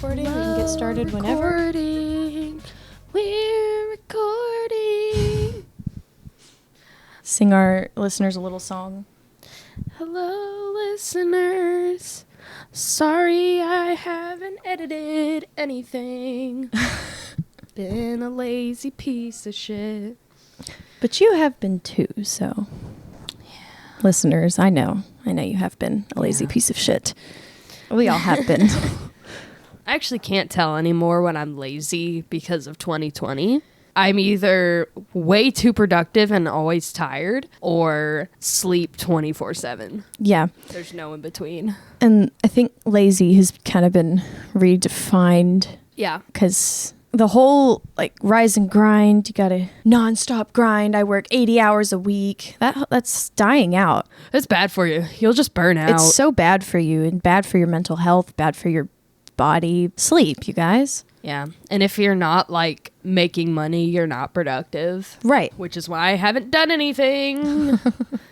recording? We can get started whenever. We're recording. Sing our listeners a little song. Hello, listeners. Sorry I haven't edited anything. Been a lazy piece of shit. But you have been too, so. Yeah. Listeners, I know you have been a lazy piece of shit. We all have been. I actually can't tell anymore when I'm lazy because of 2020. I'm either way too productive and always tired or sleep 24/7. Yeah. There's no in between. And I think lazy has kind of been redefined. Yeah. Because the whole rise and grind, you gotta nonstop grind. I work 80 hours a week. That's dying out. It's bad for you. You'll just burn out. It's so bad for you and bad for your mental health, bad for your body. Sleep, you guys. Yeah. And if you're not making money, you're not productive. Right. Which is why I haven't done anything.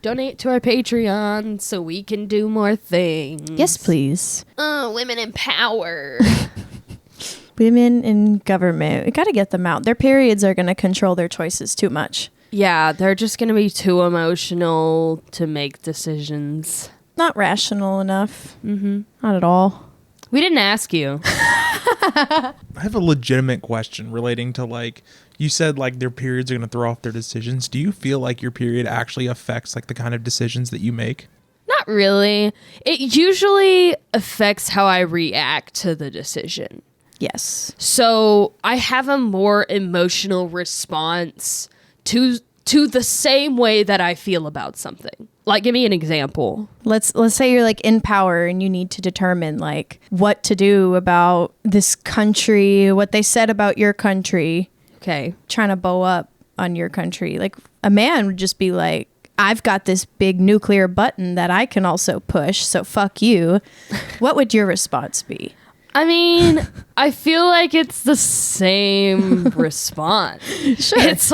Donate to our Patreon so we can do more things. Yes, please. Women in power. Women in government. We got to get them out. Their periods are going to control their choices too much. Yeah, they're just going to be too emotional to make decisions. Not rational enough. Mm-hmm. Not at all. We didn't ask you. I have a legitimate question relating to you said their periods are going to throw off their decisions. Do you feel like your period actually affects the kind of decisions that you make? Not really. It usually affects how I react to the decision. Yes. So I have a more emotional response to the same way that I feel about something. Give me an example. Let's say you're in power and you need to determine what to do about this country, what they said about your country. Okay. Trying to bow up on your country. A man would just be I've got this big nuclear button that I can also push, so fuck you. What would your response be? I mean, I feel like it's the same response. Sure. It's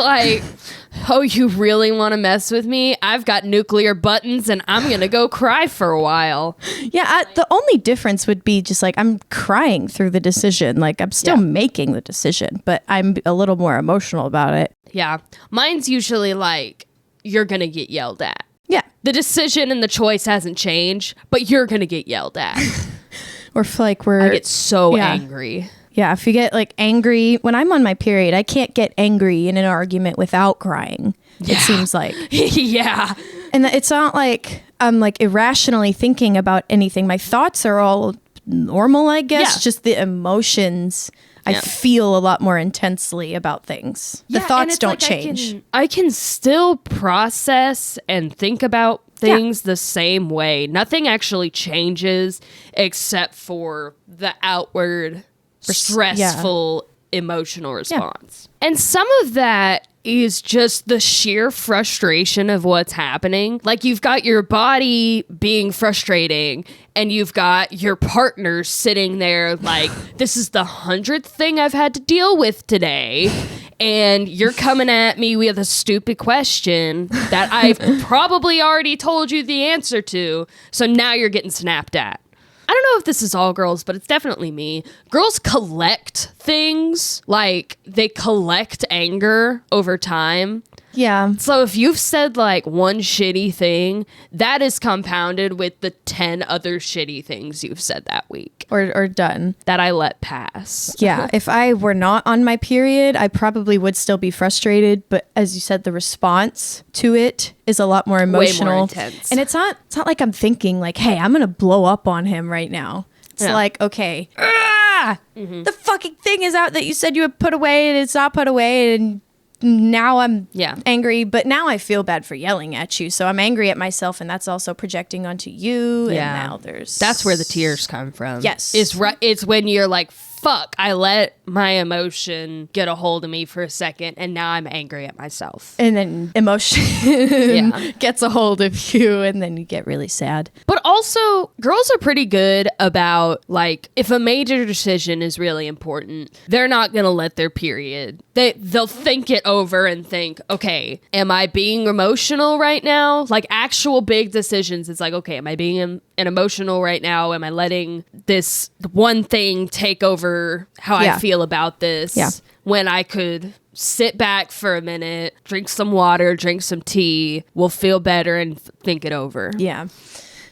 oh, you really want to mess with me? I've got nuclear buttons and I'm going to go cry for a while. Yeah, the only difference would be just I'm crying through the decision. I'm still making the decision, but I'm a little more emotional about it. Yeah. Mine's usually you're going to get yelled at. Yeah. The decision and the choice hasn't changed, but you're going to get yelled at. Or if I get so angry. Yeah, if you get angry, when I'm on my period, I can't get angry in an argument without crying. Yeah. It seems like. Yeah. And it's not I'm irrationally thinking about anything. My thoughts are all normal, I guess. Yeah. Just the emotions. I feel a lot more intensely about things. The thoughts don't change. I can still process and think about things the same way. Nothing actually changes except for the outward stressful emotional response. Yeah. And some of that is just the sheer frustration of what's happening. You've got your body being frustrating and you've got your partner sitting there this is the 100th thing I've had to deal with today. And you're coming at me with a stupid question that I've probably already told you the answer to. So now you're getting snapped at. I don't know if this is all girls, but it's definitely me. Girls collect things. They collect anger over time. Yeah. So if you've said one shitty thing, that is compounded with the 10 other shitty things you've said that week. Or done. That I let pass. Yeah. If I were not on my period, I probably would still be frustrated. But as you said, the response to it is a lot more emotional. Way more intense. And it's not like I'm thinking hey, I'm going to blow up on him right now. It's okay. The fucking thing is out that you said you would put away and it's not put away, and now I'm angry, but now I feel bad for yelling at you. So I'm angry at myself, and that's also projecting onto you. Yeah. And now that's where the tears come from. Yes. It's when you're fuck, I let my emotion get a hold of me for a second, and now I'm angry at myself. And then emotion gets a hold of you, and then you get really sad. But also, girls are pretty good about, if a major decision is really important, they're not going to let their period. They'll think it over and think, okay, am I being emotional right now? Like actual big decisions. It's like, okay, am I being an emotional right now? Am I letting this one thing take over how I feel about this? Yeah. When I could sit back for a minute, drink some water, drink some tea, will feel better and think it over. Yeah.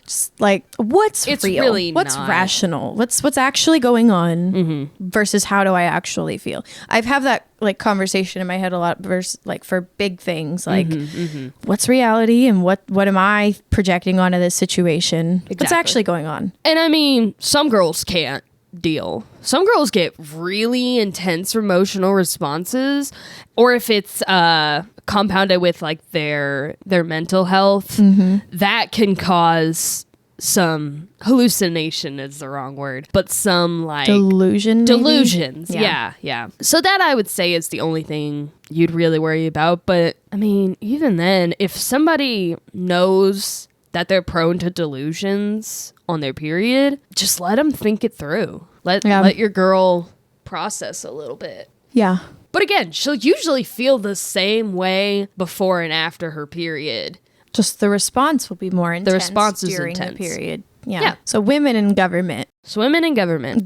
Just like, what's It's real? really what's not. rational? What's actually going on versus how do I actually feel? I've had that like conversation in my head a lot versus like for big things like what's reality and what am I projecting onto this situation? What's Exactly. actually going on? And I mean, some girls can't deal. Some girls get really intense emotional responses, or if it's compounded with like their mental health, that can cause some hallucination is the wrong word, but some like delusions. Yeah. So that I would say is the only thing you'd really worry about. But I mean, even then, if somebody knows that they're prone to delusions on their period, just let them think it through. Let your girl process a little bit. Yeah. But again, she'll usually feel the same way before and after her period. Just the response will be more intense response is during intense. the period. Yeah. Yeah. So women in government,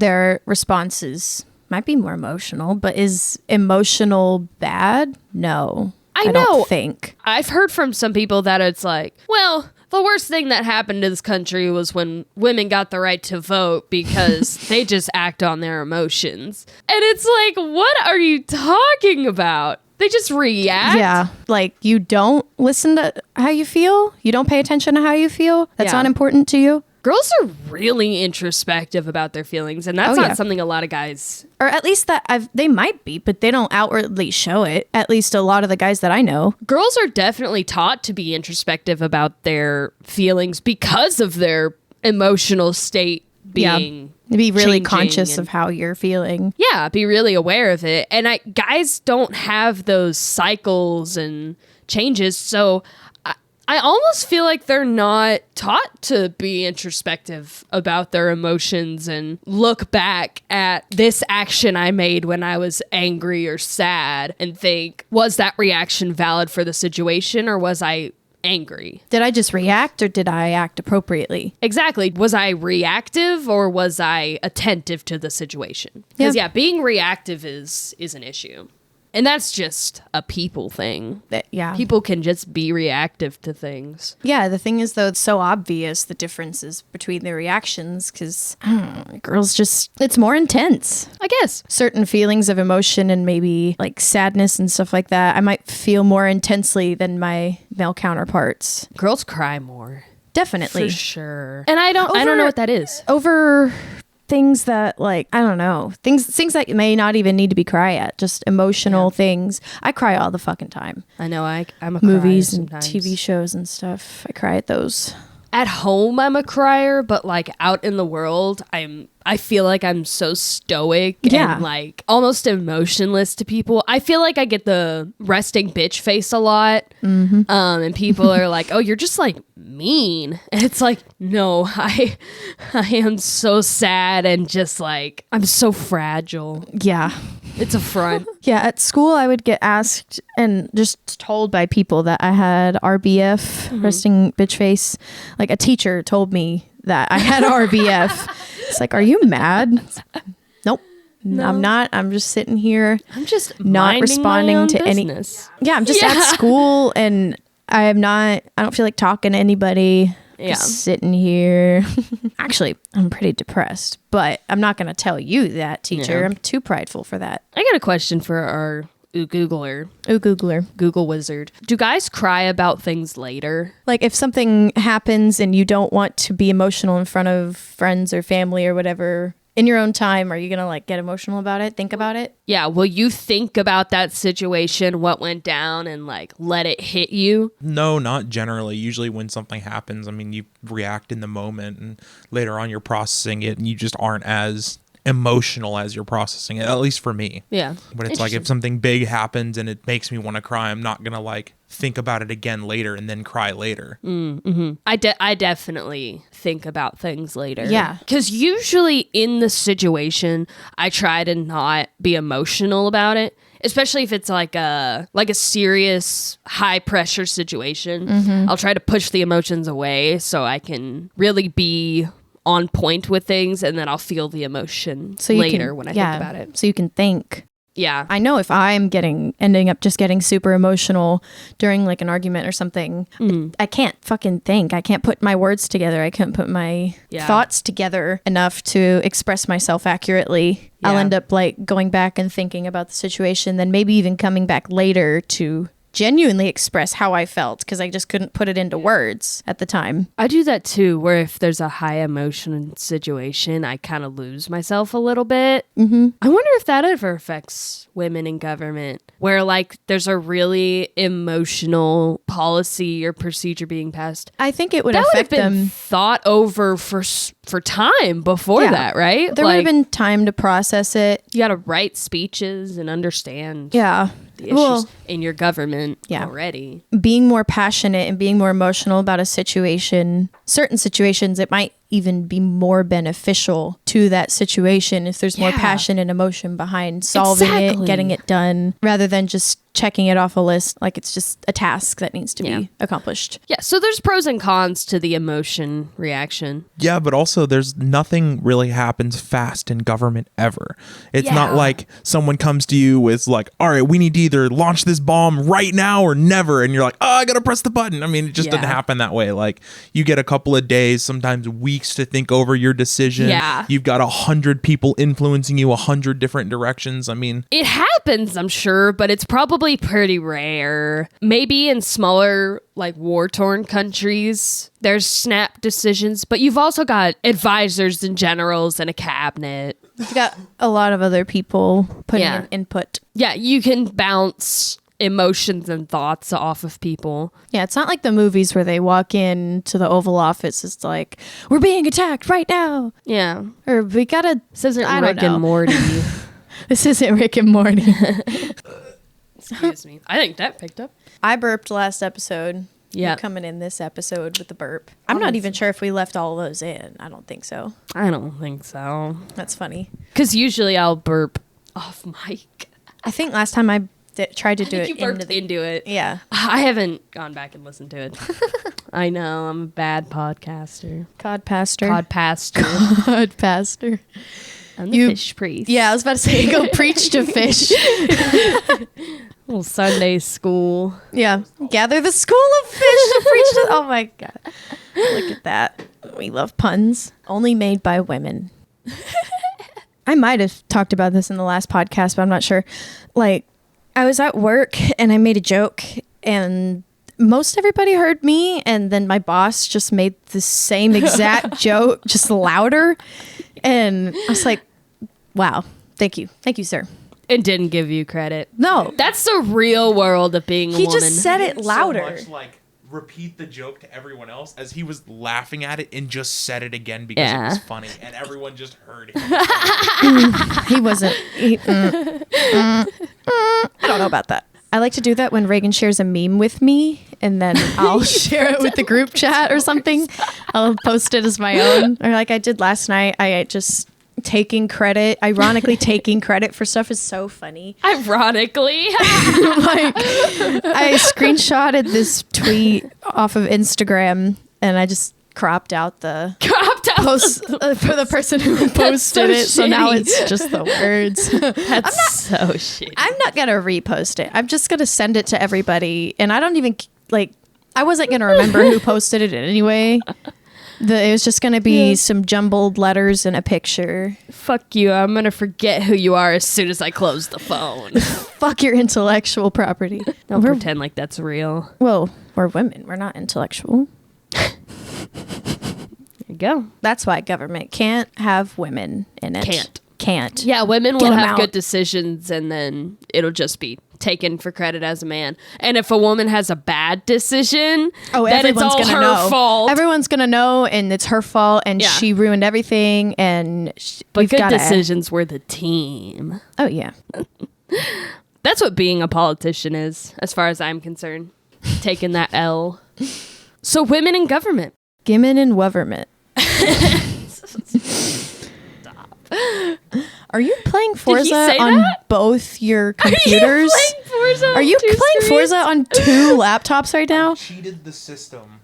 their responses might be more emotional, but is emotional bad? No. I know. don't think. I've heard from some people that it's like, well, the worst thing that happened to this country was when women got the right to vote because they just act on their emotions. And it's like, what are you talking about? They just react? Yeah. Like you don't listen to how you feel. You don't pay attention to how you feel. That's not important to you. Girls are really introspective about their feelings, and that's not something a lot of guys... Or at least they might be, but they don't outwardly show it. At least a lot of the guys that I know. Girls are definitely taught to be introspective about their feelings because of their emotional state being be really conscious of how you're feeling. Yeah, be really aware of it. And guys don't have those cycles and changes, so... I almost feel like they're not taught to be introspective about their emotions and look back at this action I made when I was angry or sad and think, was that reaction valid for the situation or was I angry? Did I just react or did I act appropriately? Exactly. Was I reactive or was I attentive to the situation? Because being reactive is an issue. And that's just a people thing. People can just be reactive to things. Yeah, the thing is, though, it's so obvious the differences between the reactions because girls it's more intense. I guess. Certain feelings of emotion and maybe like sadness and stuff like that, I might feel more intensely than my male counterparts. Girls cry more. Definitely. For sure. And I don't know what that is. Over... things that like I don't know things that may not even need to be cry at, just emotional things. I cry all the fucking time. I know. I'm a movies crier and sometimes. TV shows and stuff. I cry at those. At home I'm a crier, but like out in the world I feel like I'm so stoic and like almost emotionless to people. I feel like I get the resting bitch face a lot. And people are like, oh, you're just like mean. And it's like, no, I am so sad and just like, I'm so fragile. Yeah. It's a front. Yeah. At school, I would get asked and just told by people that I had RBF, resting bitch face. Like a teacher told me that I had RBF. It's like, are you mad? Nope. No. I'm not. I'm just sitting here. I'm just not responding to business. Yeah, I'm just at school and I don't feel like talking to anybody. Just sitting here. Actually, I'm pretty depressed, but I'm not going to tell you that, teacher. Yeah. I'm too prideful for that. I got a question for our Googler. Google wizard. Do guys cry about things later? Like if something happens and you don't want to be emotional in front of friends or family or whatever, in your own time, are you going to like get emotional about it? Think about it? Yeah. Will you think about that situation, what went down and like let it hit you? No, not generally. Usually when something happens, I mean, you react in the moment and later on you're processing it and you just aren't as emotional as you're processing it, at least for me. Yeah. But it's like if something big happens and it makes me want to cry, I'm not going to like think about it again later and then cry later. I definitely think about things later. Yeah. Because usually in the situation, I try to not be emotional about it. especially if it's like a serious high pressure situation. I'll try to push the emotions away so I can really be on point with things, and then I'll feel the emotion later when I think about it. So you can think. Yeah. I know if I'm ending up just getting super emotional during like an argument or something, I can't fucking think. I can't put my words together. I can't put my thoughts together enough to express myself accurately. Yeah. I'll end up like going back and thinking about the situation, then maybe even coming back later to genuinely express how I felt because I just couldn't put it into words at the time. I do that too, where if there's a high emotion situation, I kind of lose myself a little bit. I wonder if that ever affects women in government, where like there's a really emotional policy or procedure being passed. I think it would that affect would have been them. Thought over for time before that, right? There would have been time to process it. You got to write speeches and understand. Yeah. The issues in your government already. Being more passionate and being more emotional about a situation, certain situations, it might even be more beneficial to that situation if there's more passion and emotion behind solving it, getting it done, rather than just checking it off a list like it's just a task that needs to be accomplished. Yeah, so there's pros and cons to the emotion reaction. Yeah, but also there's nothing really happens fast in government ever. It's not like someone comes to you with like, all right, we need to either launch this bomb right now or never. And you're like, oh, I got to press the button. I mean, it just doesn't happen that way. Like you get a couple of days, sometimes weeks to think over your decision. Yeah. You've got 100 people influencing you 100 different directions. I mean, it happens, I'm sure, but it's probably pretty rare. Maybe in smaller, like war-torn countries, there's snap decisions, but you've also got advisors and generals and a cabinet. You've got a lot of other people putting in input. Yeah, you can bounce emotions and thoughts off of people. Yeah, it's not like the movies where they walk in to the Oval Office. It's like, we're being attacked right now. Yeah. Or we gotta... This isn't Rick and Morty. This isn't Rick and Morty. Excuse me. I think that picked up. I burped last episode. Yeah. You're coming in this episode with the burp. I'm not even sure if we left all of those in. I don't think so. I don't think so. That's funny. Because usually I'll burp off mic. I think last time I tried to do it you burped into it. Yeah. I haven't gone back and listened to it. I know. I'm a bad podcaster. Cod pastor. Cod pastor. I'm the fish priest. Yeah, I was about to say, go preach to fish. Little Sunday school. Yeah. Gather the school of fish to preach to... Oh my God. Look at that. We love puns. Only made by women. I might have talked about this in the last podcast, but I'm not sure. Like, I was at work and I made a joke and most everybody heard me, and then my boss just made the same exact joke, just louder. And I was like, wow, thank you. Thank you, sir. And didn't give you credit. No. That's the real world of being a woman. He just said it louder. So much like repeat the joke to everyone else as he was laughing at it and just said it again because it was funny and everyone just heard him. He wasn't. I don't know about that. I like to do that when Reagan shares a meme with me, and then I'll share it with the group chat or something. I'll post it as my own. Or like I did last night, I just ironically taking credit for stuff is so funny. Ironically. Like, I screenshotted this tweet off of Instagram, and I just cropped out the post for the person who posted it. So now it's just the words. That's so shitty. I'm not going to repost it. I'm just going to send it to everybody. And I don't even, like, I wasn't going to remember who posted it anyway. It was just going to be some jumbled letters and a picture. Fuck you. I'm going to forget who you are as soon as I close the phone. Fuck your intellectual property. Don't pretend like that's real. Well, we're women. We're not intellectual. There you go. That's why government can't have women in it. Can't. Yeah, women will have good decisions and then it'll just be taken for credit as a man. And if a woman has a bad decision, then it's all her fault. Everyone's going to know, and it's her fault, and she ruined everything. But good decisions were the team. Oh, yeah. That's what being a politician is, as far as I'm concerned. Taking that L. So women in government. Gomen and Wovernment. Are you playing Forza say on that? both your computers? Are you playing Forza on 2 laptops right now? I cheated the system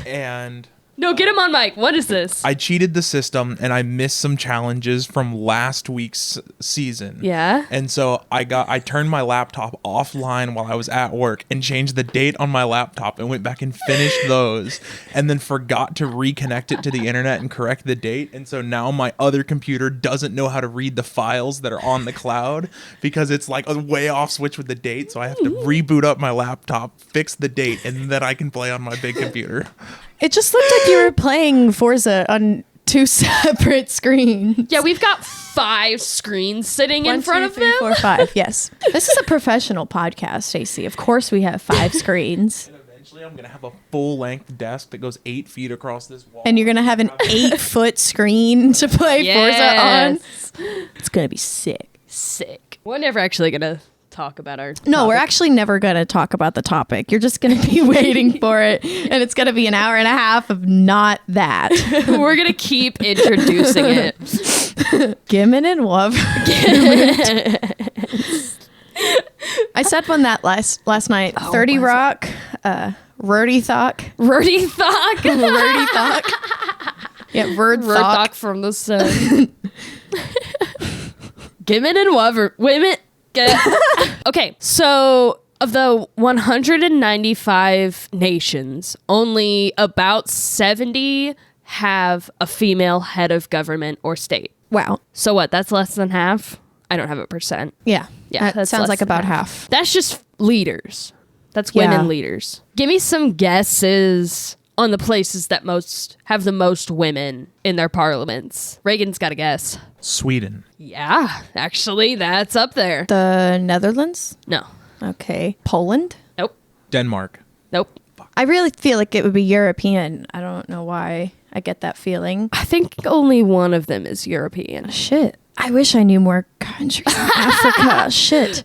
and No, get him on mic. What is this? I cheated the system and I missed some challenges from last week's season. Yeah. And so I turned my laptop offline while I was at work and changed the date on my laptop and went back and finished those and then forgot to reconnect it to the internet and correct the date. And so now my other computer doesn't know how to read the files that are on the cloud because it's like a way off switch with the date. So I have to reboot up my laptop, fix the date, and then I can play on my big computer. It just looked like you were playing Forza on 2 separate screens. Yeah, we've got 5 screens sitting in front of them. 4, 5. Yes. This is a professional podcast, Stacey. Of course we have 5 screens. And eventually I'm going to have a full-length desk that goes 8 feet across this wall. And you're going to have an 8-foot screen to play Forza on. It's going to be sick. Sick. We're never actually going to talk about our No, topic. we're actually never going to talk about the topic. You're just going to be waiting for it. And it's going to be an hour and a half of not that. We're going to keep introducing it. Gomen and Wovernment. I said one that last night. 30 Rock, Rody Thok. Rody Thok. Rody Thok. Yeah, Word Thok. Thok from the sun. Gomen and Wovernment. Okay, so of the 195 nations, only about 70 have a female head of government or state. Wow. So what? That's less than half? I don't have a percent. Yeah. Yeah, That that's sounds less like than about half. That's just leaders. That's women Yeah. leaders. Give me some guesses on the places that have the most women in their parliaments. Reagan's got a guess. Sweden. Yeah, actually, that's up there. The Netherlands? No. Okay. Poland? Nope. Denmark. Nope. I really feel like it would be European. I don't know why I get that feeling. I think only one of them is European. Shit. I wish I knew more countries in Africa. Shit.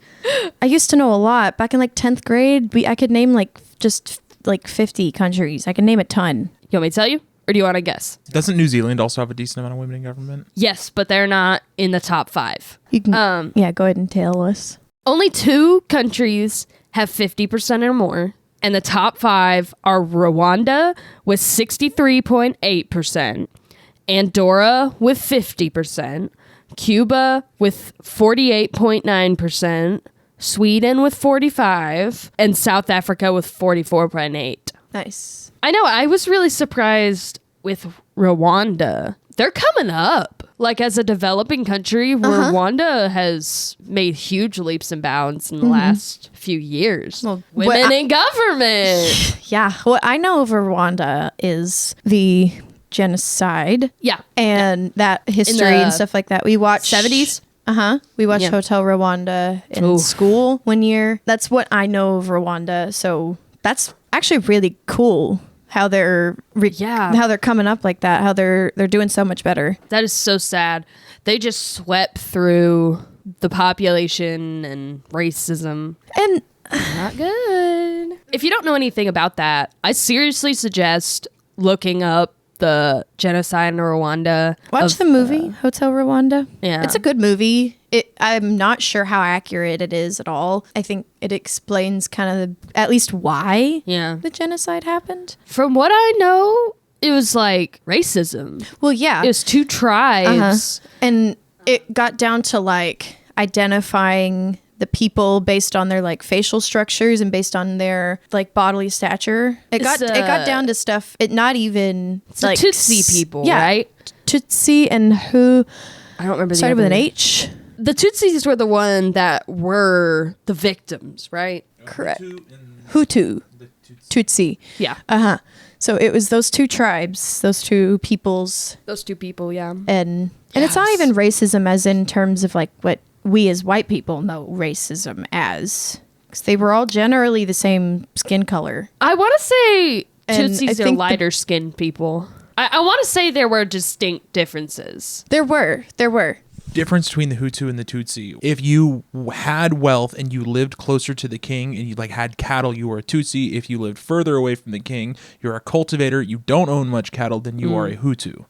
I used to know a lot. Back in like 10th grade, I could name like just like 50 countries. I can name a ton. You want me to tell you? Or do you want to guess? Doesn't New Zealand also have a decent amount of women in government? Yes, but they're not in the top 5. You can, yeah, go ahead and tell us. Only 2 countries have 50% or more. And the top 5 are Rwanda with 63.8%, Andorra with 50%, Cuba with 48.9%, Sweden with 45%, and South Africa with 44.8%. Nice. I know, I was really surprised with Rwanda. They're coming up. Like, as a developing country, Rwanda has made huge leaps and bounds in the last few years. Well, Women in government. Yeah. What I know of Rwanda is the genocide. Yeah. And that history the and stuff like that. We watched 70s? We watched Yeah. Hotel Rwanda in Ooh. school one year. That's what I know of Rwanda. So that's actually really cool how they're how they're coming up like that, how they're doing so much better. That is so sad. They just swept through the population and racism. And Not good. If you don't know anything about that, I seriously suggest looking up the genocide in Rwanda. watch the movie Hotel Rwanda. Yeah. It's a good movie. I'm not sure how accurate it is at all. I think it explains kind of at least why the genocide happened. From what I know, it was like racism. Well, yeah. It was 2 tribes. And it got down to like identifying the people based on their like facial structures and based on their like bodily stature. It got down to stuff. It not even It's like Tutsi people, right? Tutsi and who I don't remember. started with an H. The Tutsis were the one that were the victims, right? Correct. Hutu. Tutsi. Yeah. So it was those 2 tribes, those 2 peoples, Those 2 people, yeah. and it's not even racism as in terms of like what we as white people know racism as, because they were all generally the same skin color. I want to say And Tutsis I are think lighter skinned people. I want to say there were distinct differences. There were. Difference between the Hutu and the Tutsi. If you had wealth and you lived closer to the king and you like had cattle, you were a Tutsi. If you lived further away from the king, you're a cultivator. You don't own much cattle, then you are a Hutu.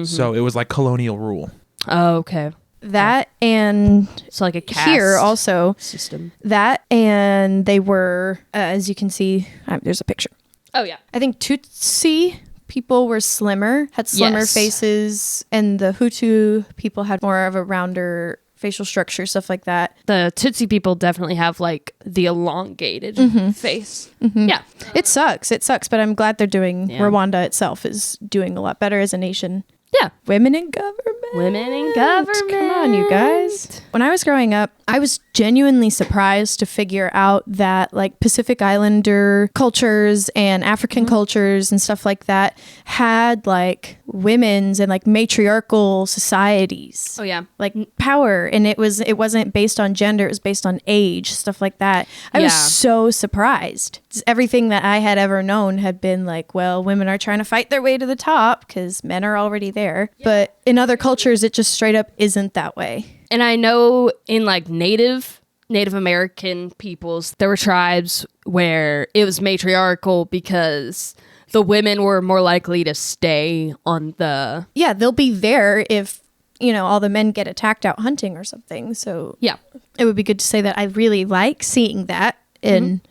So it was like colonial rule. Oh, okay. That and it's like a caste here also system. that, and they were, as you can see, there's a picture. Oh yeah. I think Tutsi people were slimmer, had slimmer Yes. faces, and the Hutu people had more of a rounder facial structure, stuff like that. The Tutsi people definitely have like the elongated face. Yeah. It sucks, but I'm glad they're doing, Yeah. Rwanda itself is doing a lot better as a nation. Yeah. Women in government. Women in government. Come on, you guys. When I was growing up, I was genuinely surprised to figure out that like Pacific Islander cultures and African cultures and stuff like that had like women's and like matriarchal societies. Oh yeah. Like power, and it wasn't based on gender, it was based on age, stuff like that. I was Yeah. so surprised. Everything that I had ever known had been like, well, women are trying to fight their way to the top because men are already there. But in other cultures, it just straight up isn't that way. And I know in like Native American peoples, there were tribes where it was matriarchal because the women were more likely to stay on the... Yeah, they'll be there if, all the men get attacked out hunting or something. So Yeah. it would be good to say that I really like seeing that in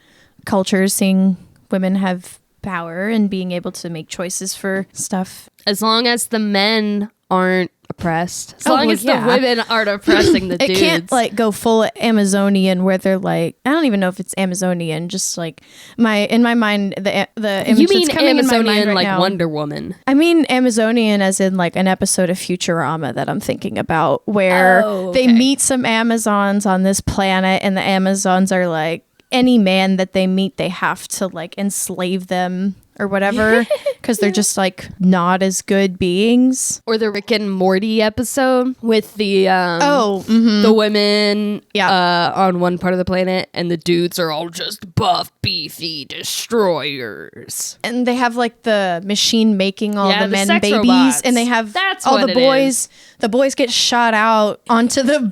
cultures, seeing women have power and being able to make choices for stuff. As long as the men aren't oppressed. As Oh, long well, as yeah. the women aren't oppressing the It dudes. can't like go full Amazonian where they're like, I don't even know if it's Amazonian, just like in my mind the image you mean that's coming in my mind Amazonian right like now. Wonder Woman? I mean Amazonian as in like an episode of Futurama that I'm thinking about where Oh, they okay. meet some Amazons on this planet and the Amazons are like, any man that they meet, they have to like enslave them or whatever because they're just like not as good beings. Or the Rick and Morty episode with the the women Yeah. on one part of the planet and the dudes are all just buff, beefy destroyers. And they have like the machine making all Yeah, the the men sex babies, robots. and they have That's all what the it boys. The boys get shot out onto the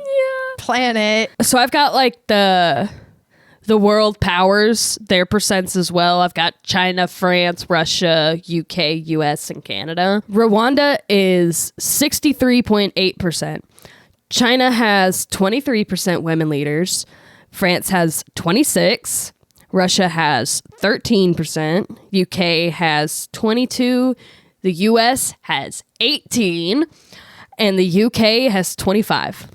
planet. So I've got like the world powers, their percents as well. I've got China, France, Russia, UK, US, and Canada. Rwanda is 63.8%. China has 23% women leaders. France has 26%. Russia has 13%. UK has 22%. The US has 18%. And the UK has 25%.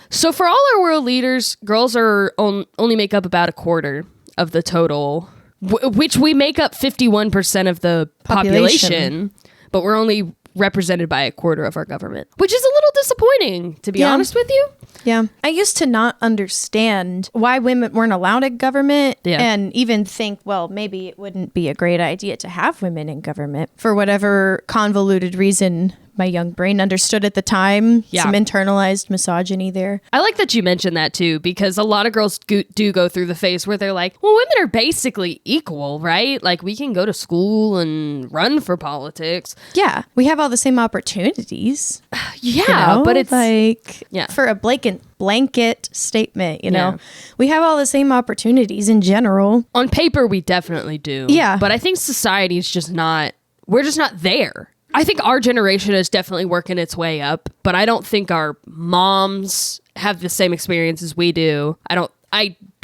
So for all our world leaders, girls are only make up about a quarter of the total, which we make up 51% of the population, but we're only represented by a quarter of our government, which is a little disappointing, to be honest with you. Yeah. I used to not understand why women weren't allowed in government and even think, well, maybe it wouldn't be a great idea to have women in government for whatever convoluted reason my young brain understood at the time. Yeah. Some internalized misogyny there. I like that you mentioned that too, because a lot of girls do go through the phase where they're like, well, women are basically equal, right? Like we can go to school and run for politics. Yeah. We have all the same opportunities. Yeah, but it's like Yeah. for a blanket statement, Yeah. we have all the same opportunities in general. on paper we definitely do. Yeah. But I think society is just not, we're just not there. I think our generation is definitely working its way up, but I don't think our moms have the same experience as we do.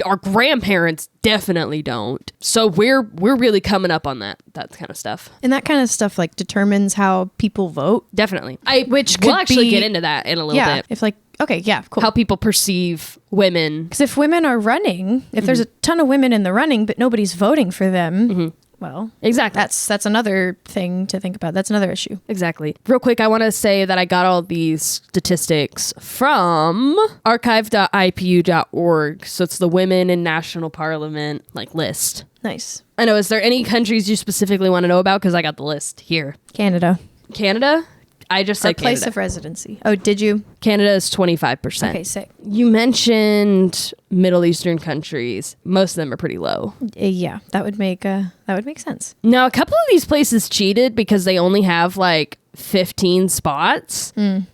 Our grandparents definitely don't. So we're really coming up on that kind of stuff. And that kind of stuff like determines how people vote. Definitely. Which we'll could actually be- get into that in a little bit. If like, okay, yeah, cool. How people perceive women. Because if women are running, if there's a ton of women in the running, but nobody's voting for them, well, Exactly. that's another thing to think about. That's another issue. Exactly. Real quick, I want to say that I got all these statistics from archive.ipu.org. So it's the Women in National Parliament list. Nice. I know. Is there any countries you specifically want to know about? Because I got the list here. Canada. Canada? I just Our said place Canada. of residency. Oh, did you? Canada is 25%. Okay, sick. You mentioned Middle Eastern countries. Most of them are pretty low. Yeah, that would make sense. Now, a couple of these places cheated because they only have 15 spots.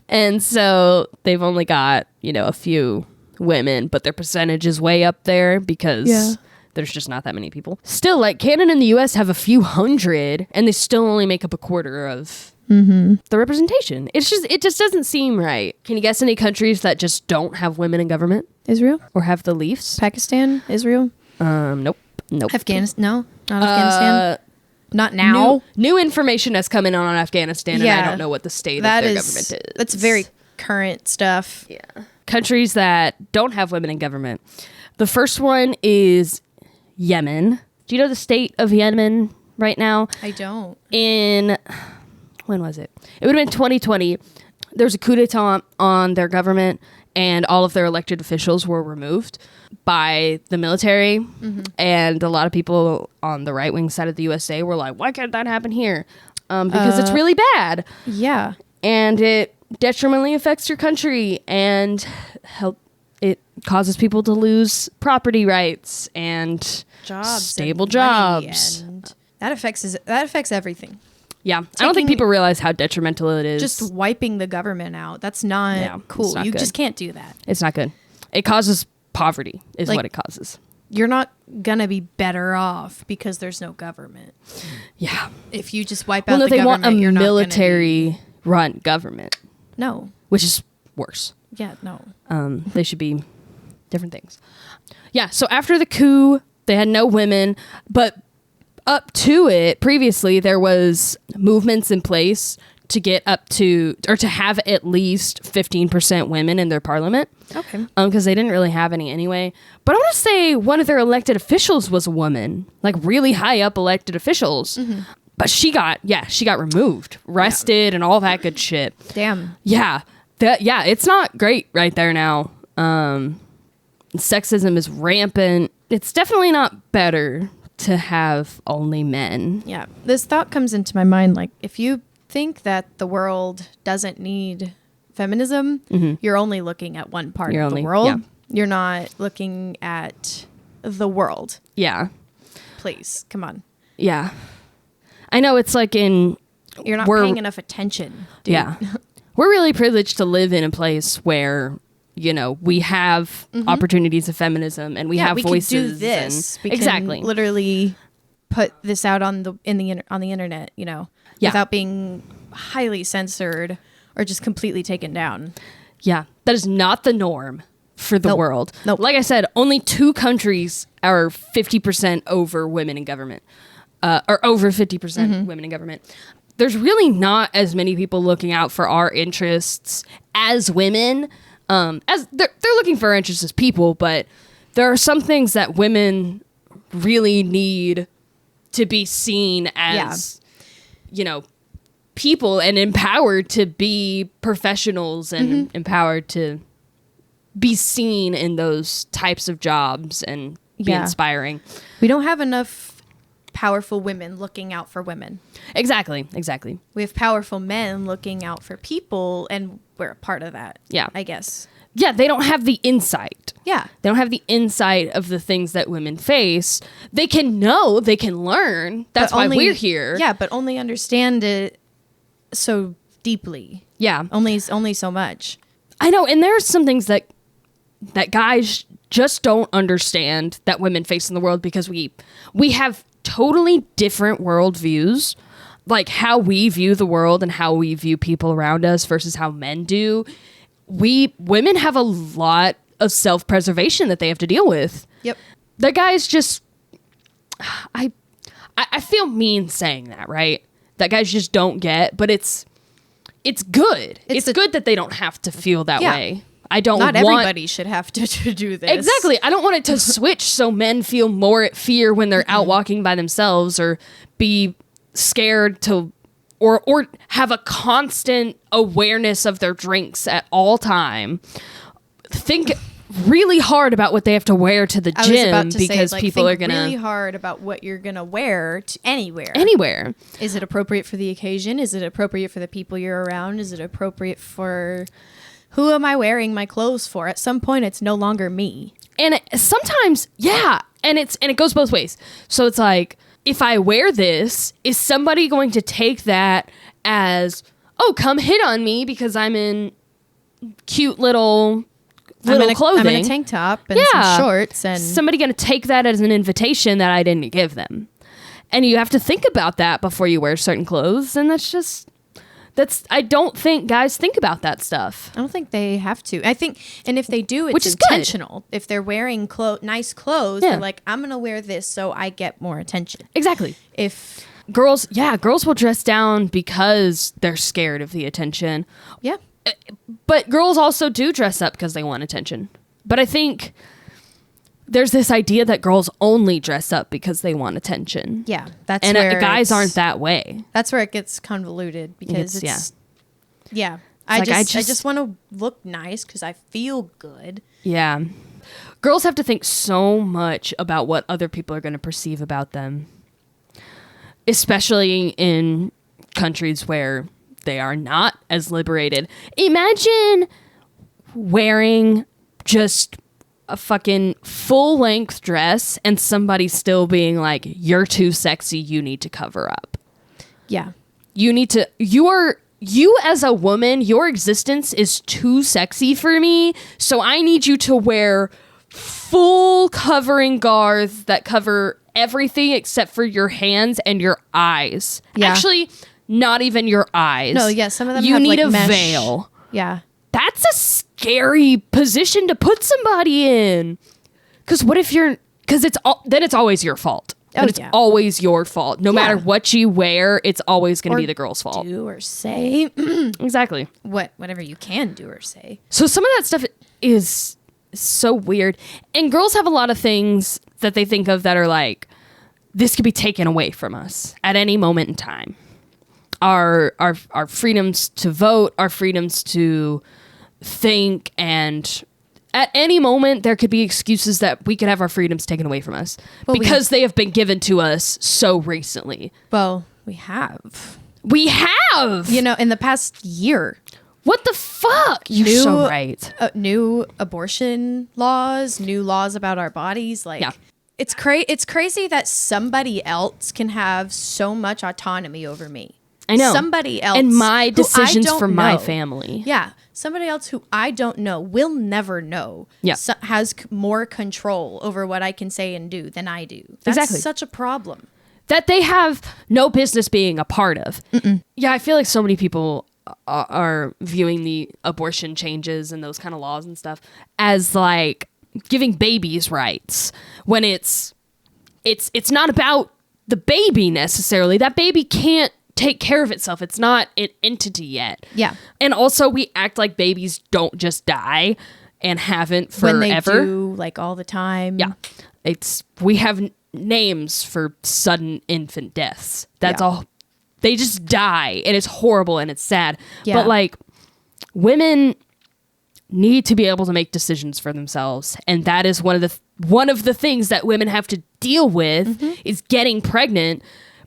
And so they've only got, a few women, but their percentage is way up there because there's just not that many people. Still, Canada and the US have a few hundred and they still only make up a quarter of the representation. It just doesn't seem right. Can you guess any countries that just don't have women in government Israel? or have the leafs? Pakistan? Israel? Nope. Afghanistan? No, not Afghanistan. Not now. New information has come in on Afghanistan, and I don't know what the state of their government is. That's very current stuff. Yeah. Countries that don't have women in government. The first one is Yemen. Do you know the state of Yemen right now? I don't. When was it? It would have been 2020. There was a coup d'etat on their government, and all of their elected officials were removed by the military. And a lot of people on the right-wing side of the USA were like, why can't that happen here? Because it's really bad. Yeah. And it detrimentally affects your country, and it causes people to lose property rights and stable and jobs. And that affects everything. Yeah. I don't think people realize how detrimental it is. Just wiping the government out. That's not cool. You just can't do that. It's not good. It causes poverty is what it causes. You're not going to be better off because there's no government. Yeah. If you just wipe out the they government, want a you're not military-run government. No. Which is worse. Yeah, no. They should be different things. Yeah, so after the coup, they had no women, but up to it, previously, there was movements in place to get up to, or to have at least 15% women in their parliament. Okay. Because they didn't really have any anyway. But I want to say one of their elected officials was a woman, like really high up elected officials. But she got removed, arrested, and all that good shit. Damn. Yeah. It's not great right there now. Sexism is rampant. It's definitely not better to have only men. Yeah. This thought comes into my mind, like, if you think that the world doesn't need feminism, you're only looking at one part of the world. Yeah. You're not looking at the world. Yeah. Please, come on. Yeah. I know it's like you're not paying enough attention. Dude. Yeah. We're really privileged to live in a place where, we have opportunities of feminism, and we have voices. We can do this. We can literally put this out on the internet, without being highly censored or just completely taken down. Yeah. That is not the norm for the world. Nope. Like I said, only 2 countries are 50% over women in government. Or over 50% women in government. There's really not as many people looking out for our interests as women. As they're looking for our interests as people, but there are some things that women really need to be seen as, people, and empowered to be professionals, and empowered to be seen in those types of jobs and be inspiring. We don't have enough powerful women looking out for women. Exactly. We have powerful men looking out for people, and we're a part of that. Yeah. I guess. Yeah, they don't have the insight. Yeah. They don't have the insight of the things that women face. They can know, they can learn. That's why we're here. Yeah, but only understand it so deeply. Yeah. Only so much. I know, and there are some things that guys just don't understand that women face in the world, because we have totally different worldviews, like how we view the world and how we view people around us versus how men do. Women have a lot of self-preservation that they have to deal with. Yep. The guys just, I feel mean saying that, right? That guys just don't get, but it's good. It's good that they don't have to feel that way. Not everybody should have to do this. Exactly. I don't want it to switch so men feel more at fear when they're out walking by themselves, or be scared to, or have a constant awareness of their drinks at all time. Think really hard about what they have to wear to the gym, because people are going to really hard about what you're going to wear to anywhere. Anywhere. Is it appropriate for the occasion? Is it appropriate for the people you're around? Is it appropriate for... Who am I wearing my clothes for? At some point, it's no longer me. And sometimes, and it goes both ways. So it's like, if I wear this, is somebody going to take that as, oh, come hit on me because I'm in cute little clothing. I'm in a tank top and some shorts. And somebody going to take that as an invitation that I didn't give them. And you have to think about that before you wear certain clothes. And that's just I don't think guys think about that stuff. I don't think they have to. I think, and if they do, it's Which is intentional. Good. If they're wearing nice clothes, Yeah. they're like, I'm going to wear this so I get more attention. Exactly. If girls will dress down because they're scared of the attention. Yeah. But girls also do dress up because they want attention. But I think there's this idea that girls only dress up because they want attention. Yeah, that's and where guys aren't that way. That's where it gets convoluted because yeah. I just want to look nice because I feel good. Yeah, girls have to think so much about what other people are going to perceive about them, especially in countries where they are not as liberated. Imagine wearing just a fucking full-length dress and somebody still being like, you're too sexy, you need to cover up. Yeah. You as a woman, your existence is too sexy for me, so I need you to wear full covering garb that cover everything except for your hands and your eyes. Yeah. Actually, not even your eyes. No, yeah, some of them you have need like a mesh. veil. Yeah. That's a scary position to put somebody in. Because what if then it's always your fault. It's always your fault. No matter what you wear, it's always going to be the girl's fault. Do or say. Exactly. Whatever you can do or say. So some of that stuff is so weird. And girls have a lot of things that they think of that are like, this could be taken away from us at any moment in time. Our freedoms to vote, our freedoms to think, and at any moment there could be excuses that we could have our freedoms taken away from us because they have been given to us so recently. Well, we have. In the past year. What the fuck? You're so right. New abortion laws, new laws about our bodies. Like, it's crazy that somebody else can have so much autonomy over me. I know. Somebody else. And my decisions for my family. Yeah. Somebody else who I don't know, will never know, has more control over what I can say and do than I do. That's such a problem. That they have no business being a part of. Mm-mm. Yeah, I feel like so many people are viewing the abortion changes and those kind of laws and stuff as like giving babies rights when it's not about the baby necessarily. That baby can't take care of itself. It's not an entity yet. Yeah. And also we act like babies don't just die and haven't forever. When they do, like all the time. Yeah. We have names for sudden infant deaths. That's all. They just die and it's horrible and it's sad. Yeah. But like women need to be able to make decisions for themselves. And that is one of the things that women have to deal with is getting pregnant.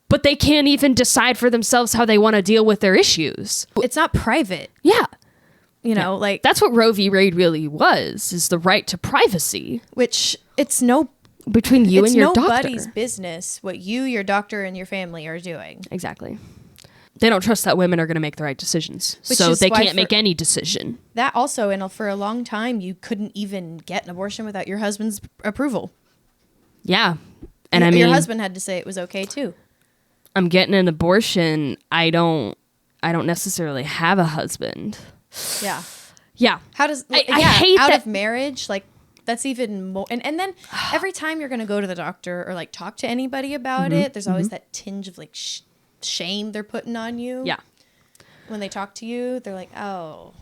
But they can't even decide for themselves how they want to deal with their issues. It's not private. Yeah. Like... That's what Roe v. Wade really was, is the right to privacy. Which between you and your doctor. It's nobody's business what you, your doctor, and your family are doing. Exactly. They don't trust that women are going to make the right decisions. So they can't make any decision. That also, and for a long time, you couldn't even get an abortion without your husband's approval. Yeah. And your husband had to say it was okay too. I'm getting an abortion. I don't necessarily have a husband. Yeah. Yeah. How does I hate out that. Of marriage, like that's even more and then every time you're going to go to the doctor or like talk to anybody about it, there's always that tinge of like shame they're putting on you. Yeah. When they talk to you, they're like, "Oh."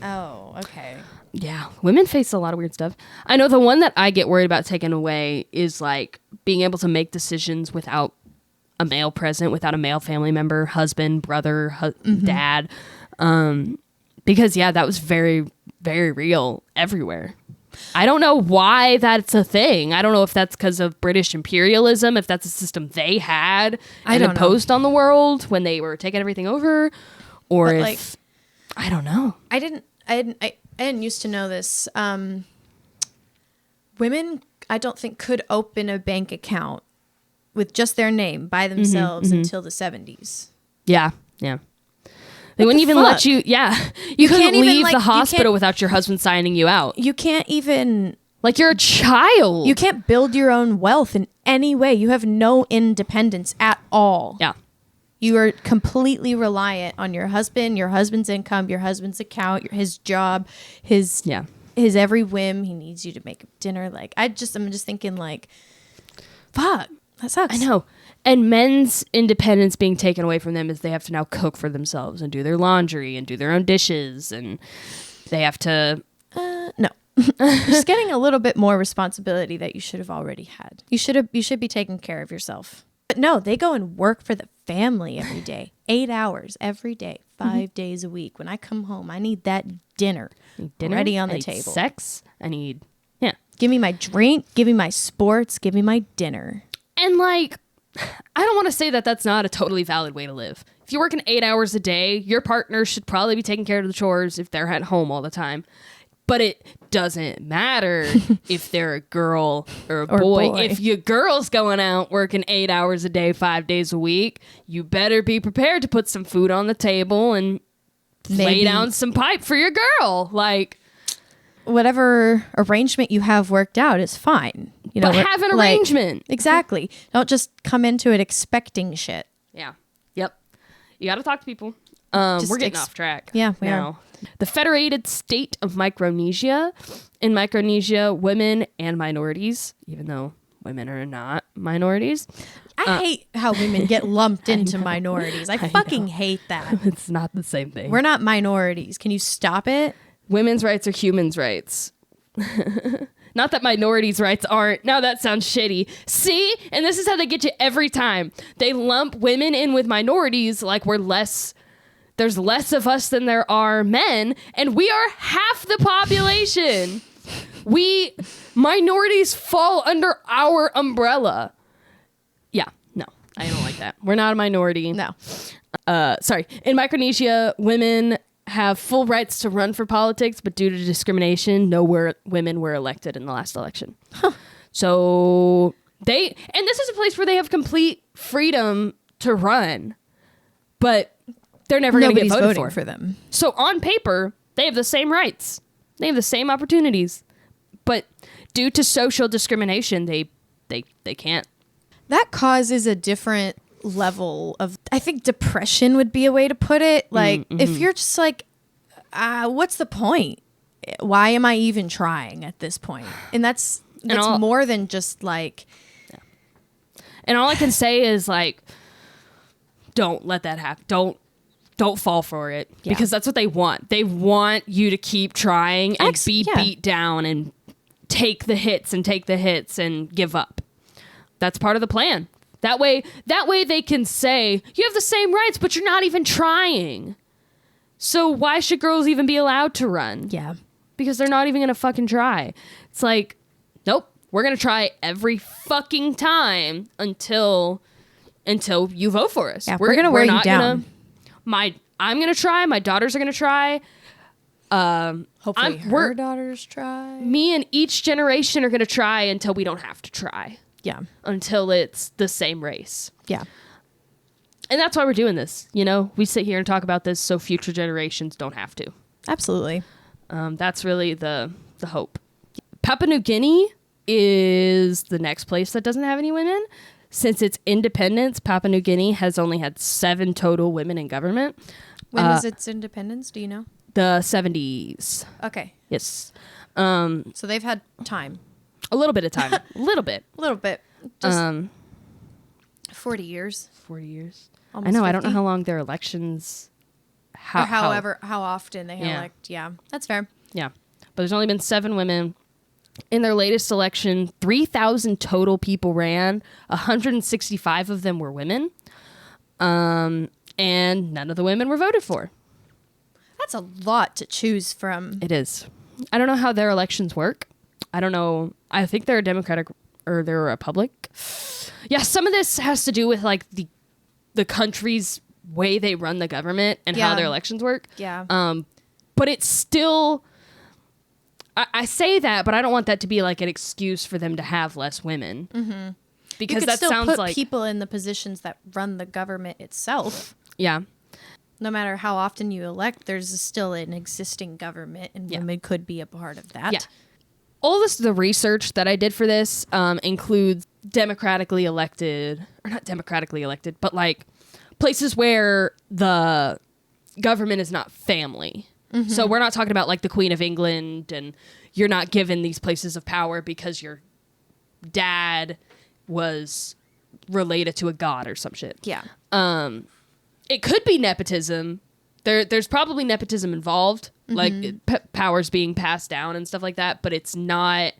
Oh, okay. Yeah, women face a lot of weird stuff. I know the one that I get worried about taking away is like being able to make decisions without a male present, without a male family member, husband, brother, dad. Because that was very, very real everywhere. I don't know why that's a thing. I don't know if that's because of British imperialism, if that's a system they had and imposed on the world when they were taking everything over, or if I don't know. I didn't used to know this. Women, I don't think, could open a bank account with just their name by themselves until the 70s. Yeah, yeah. They wouldn't even let you. Yeah, you couldn't leave the hospital without your husband signing you out. You can't even. Like you're a child. You can't build your own wealth in any way. You have no independence at all. Yeah. You are completely reliant on your husband, your husband's income, your husband's account, his job, his every whim. He needs you to make dinner. Like, I'm just thinking like, fuck, that sucks. I know. And men's independence being taken away from them is they have to now cook for themselves and do their laundry and do their own dishes, and they have to... No. Just getting a little bit more responsibility that you should have already had. You should be taking care of yourself. But no, they go and work for the family every day. 8 hours every day, 5 days a week. When I come home, I need that dinner ready on the table. Sex. I need... Give me my drink. Give me my sports. Give me my dinner. And like... I don't want to say that that's not a totally valid way to live. If you're working 8 hours a day, your partner should probably be taking care of the chores if they're at home all the time. But it doesn't matter if they're a girl or a boy. If your girl's going out working 8 hours a day, 5 days a week, you better be prepared to put some food on the table and lay down some pipe for your girl. Like, whatever arrangement you have worked out is fine. You know, but have an arrangement. Exactly. Don't just come into it expecting shit. Yeah. Yep. You got to talk to people. We're getting off track. Yeah, we are. The Federated State of Micronesia. In Micronesia, women and minorities, even though women are not minorities. I hate how women get lumped into minorities. I fucking hate that. It's not the same thing. We're not minorities. Can you stop it? Women's rights are humans' rights. Not that minorities' rights aren't. Now that sounds shitty. See? And this is how they get you every time. They lump women in with minorities like we're less... There's less of us than there are men, and we are half the population. Minorities fall under our umbrella. Yeah, no, I don't like that. We're not a minority. No. Sorry. In Micronesia, women have full rights to run for politics, but due to discrimination, no women were elected in the last election. Huh. So and this is a place where they have complete freedom to run, but they're never going to get voted for them. So on paper, they have the same rights. They have the same opportunities. But due to social discrimination, they can't. That causes a different level of, I think depression would be a way to put it. Like, if you're just like, what's the point? Why am I even trying at this point? And that's more than just like... Yeah. And all I can say is like, don't let that happen. Don't fall for it, because that's what they want. They want you to keep trying and beat down and take the hits and give up. That's part of the plan. That way they can say, you have the same rights, but you're not even trying. So why should girls even be allowed to run? Yeah. Because they're not even going to fucking try. It's like, nope, we're going to try every fucking time until you vote for us. Yeah, we're going to wear you down. I'm going to try. My daughters are going to try. Hopefully her daughters try. Me and each generation are going to try until we don't have to try. Yeah. Until it's the same race. Yeah. And that's why we're doing this. You know, we sit here and talk about this so future generations don't have to. Absolutely. That's really the hope. Papua New Guinea is the next place that doesn't have any women. Since its independence, Papua New Guinea has only had 7 total women in government. When was its independence? Do you know? The 70s. Okay. Yes. So they've had time. A little bit of time. A little bit. Just 40 years. 40 years. Almost I know. 50. I don't know how long their elections... How often they elect. Yeah, that's fair. Yeah. But there's only been 7 women. In their latest election, 3,000 total people ran. 165 of them were women. And none of the women were voted for. That's a lot to choose from. It is. I don't know how their elections work. I don't know. I think they're a Democratic or they're a Republic. Yeah, some of this has to do with like the country's way they run the government and how their elections work. Yeah. But it's still... I say that, but I don't want that to be like an excuse for them to have less women. Mm-hmm. Because that still sounds put like people in the positions that run the government itself. Yeah. No matter how often you elect, there's still an existing government, and women could be a part of that. Yeah. All the research that I did for this includes democratically elected, or not democratically elected, but like places where the government is not family. Mm-hmm. So we're not talking about like the Queen of England, and you're not given these places of power because your dad was related to a god or some shit. Yeah. It could be nepotism. There's probably nepotism involved, like powers being passed down and stuff like that, but it's not.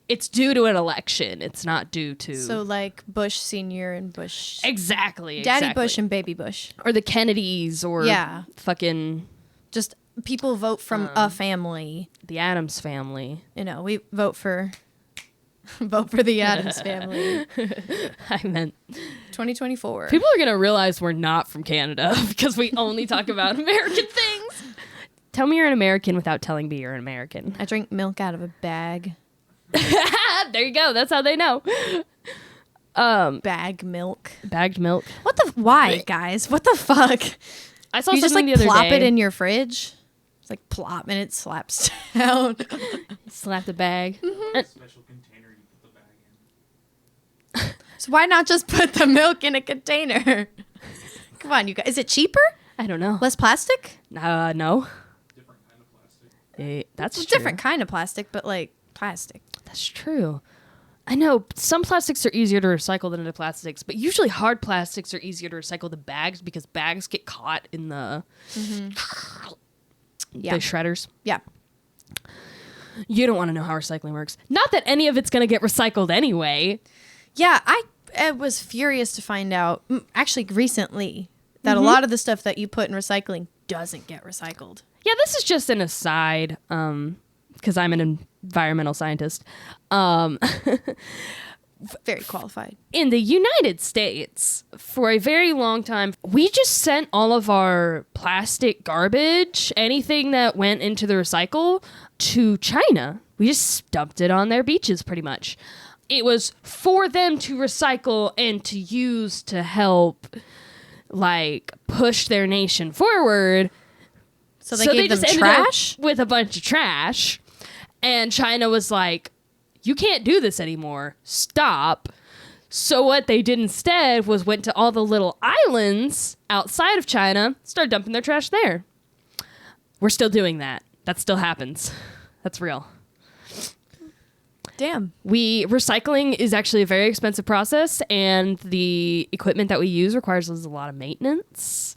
It's due to an election. It's not due to... So like Bush Sr. and Bush... Exactly. Daddy Bush and Baby Bush. Or the Kennedys or fucking... Just people vote from a family. The Addams family. You know, we vote for the Addams family. I meant... 2024. People are going to realize we're not from Canada because we only talk about American things. Tell me you're an American without telling me you're an American. I drink milk out of a bag. There you go. That's how they know. Bagged milk. What Why, guys? What the fuck? I saw you just something like the other plop day. it in your fridge. It's like plop and it slaps down. Slap the bag. Special container you put the bag in. So why not just put the milk in a container? Come on, you guys. Is it cheaper? I don't know. Less plastic? No. Different kind of plastic. That's It's true. different kind of plastic, but like plastic. That's true. I know some plastics are easier to recycle than other plastics, but usually hard plastics are easier to recycle than bags because bags get caught in the shredders. Yeah. You don't want to know how recycling works. Not that any of it's going to get recycled anyway. Yeah, I was furious to find out, actually recently, that a lot of the stuff that you put in recycling doesn't get recycled. Yeah, this is just an aside, because I'm an environmental scientist. Very qualified. In the United States, for a very long time, we just sent all of our plastic garbage, anything that went into the recycle, to China. We just dumped it on their beaches, pretty much. It was for them to recycle and to use to help, like, push their nation forward. So they gave them just trash? ended up with a bunch of trash. And China was like, you can't do this anymore. Stop. So what they did instead was went to all the little islands outside of China, started dumping their trash there. We're still doing that. That still happens. That's real. Damn. Recycling is actually a very expensive process, and the equipment that we use requires a lot of maintenance.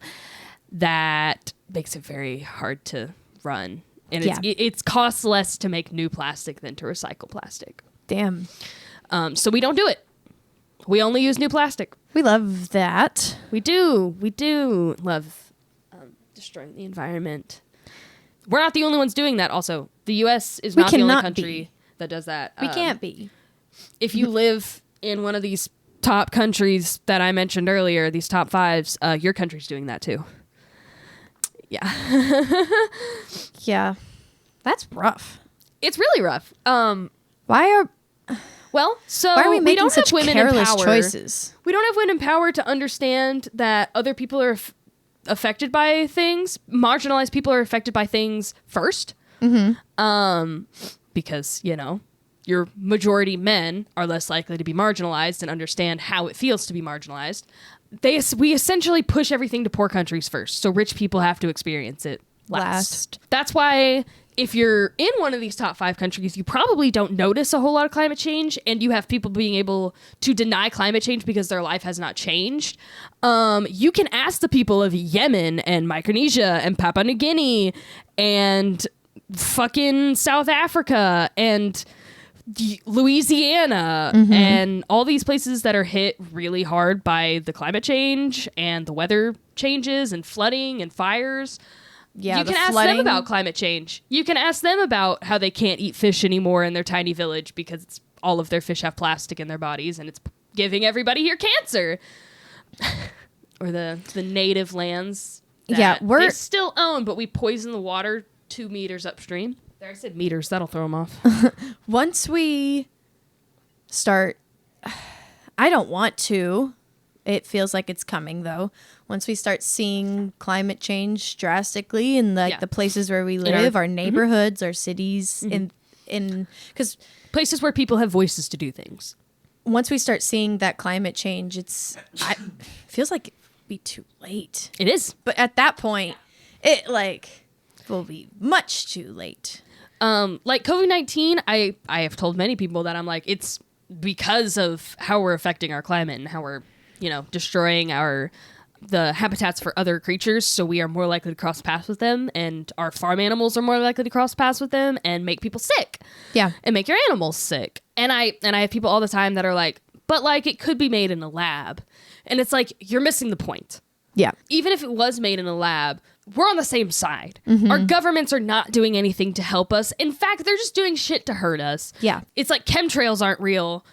That makes it very hard to run. And it costs less to make new plastic than to recycle plastic. Damn. So we don't do it. We only use new plastic. We love that. We do love destroying the environment. We're not the only ones doing that also. The U.S. is not the only country that does that. We can't be. If you live in one of these top countries that I mentioned earlier, these top fives, your country's doing that too. Yeah. Yeah. That's rough. It's really rough. Why are we making don't such have women careless in power. choices? We don't have women in power to understand that other people are affected by things. Marginalized people are affected by things first. Because, your majority men are less likely to be marginalized and understand how it feels to be marginalized. We essentially push everything to poor countries first, so rich people have to experience it last. That's why if you're in one of these top 5 countries, you probably don't notice a whole lot of climate change, and you have people being able to deny climate change because their life has not changed. You can ask the people of Yemen and Micronesia and Papua New Guinea and fucking South Africa and Louisiana and all these places that are hit really hard by the climate change and the weather changes and flooding and fires. Yeah, you can ask them about climate change. You can ask them about how they can't eat fish anymore in their tiny village because all of their fish have plastic in their bodies and it's giving everybody here cancer. Or the native lands that they still own, but we poison the water 2 meters upstream. There, I said meters. That'll throw them off. Once we start, I don't want to. It feels like it's coming, though. Once we start seeing climate change drastically in the places where we live, our neighborhoods, our cities, because places where people have voices to do things. Once we start seeing that climate change, it feels like be too late. It is. But at that point, it like will be much too late. Like COVID-19, I have told many people that I'm like, it's because of how we're affecting our climate and how we're, destroying the habitats for other creatures, so we are more likely to cross paths with them, and our farm animals are more likely to cross paths with them and make people sick. Yeah. And make your animals sick. And I have people all the time that are like, but like it could be made in a lab. And it's like, you're missing the point. Yeah. Even if it was made in a lab, we're on the same side. Our governments are not doing anything to help us. In fact, they're just doing shit to hurt us. Yeah. It's like chemtrails aren't real,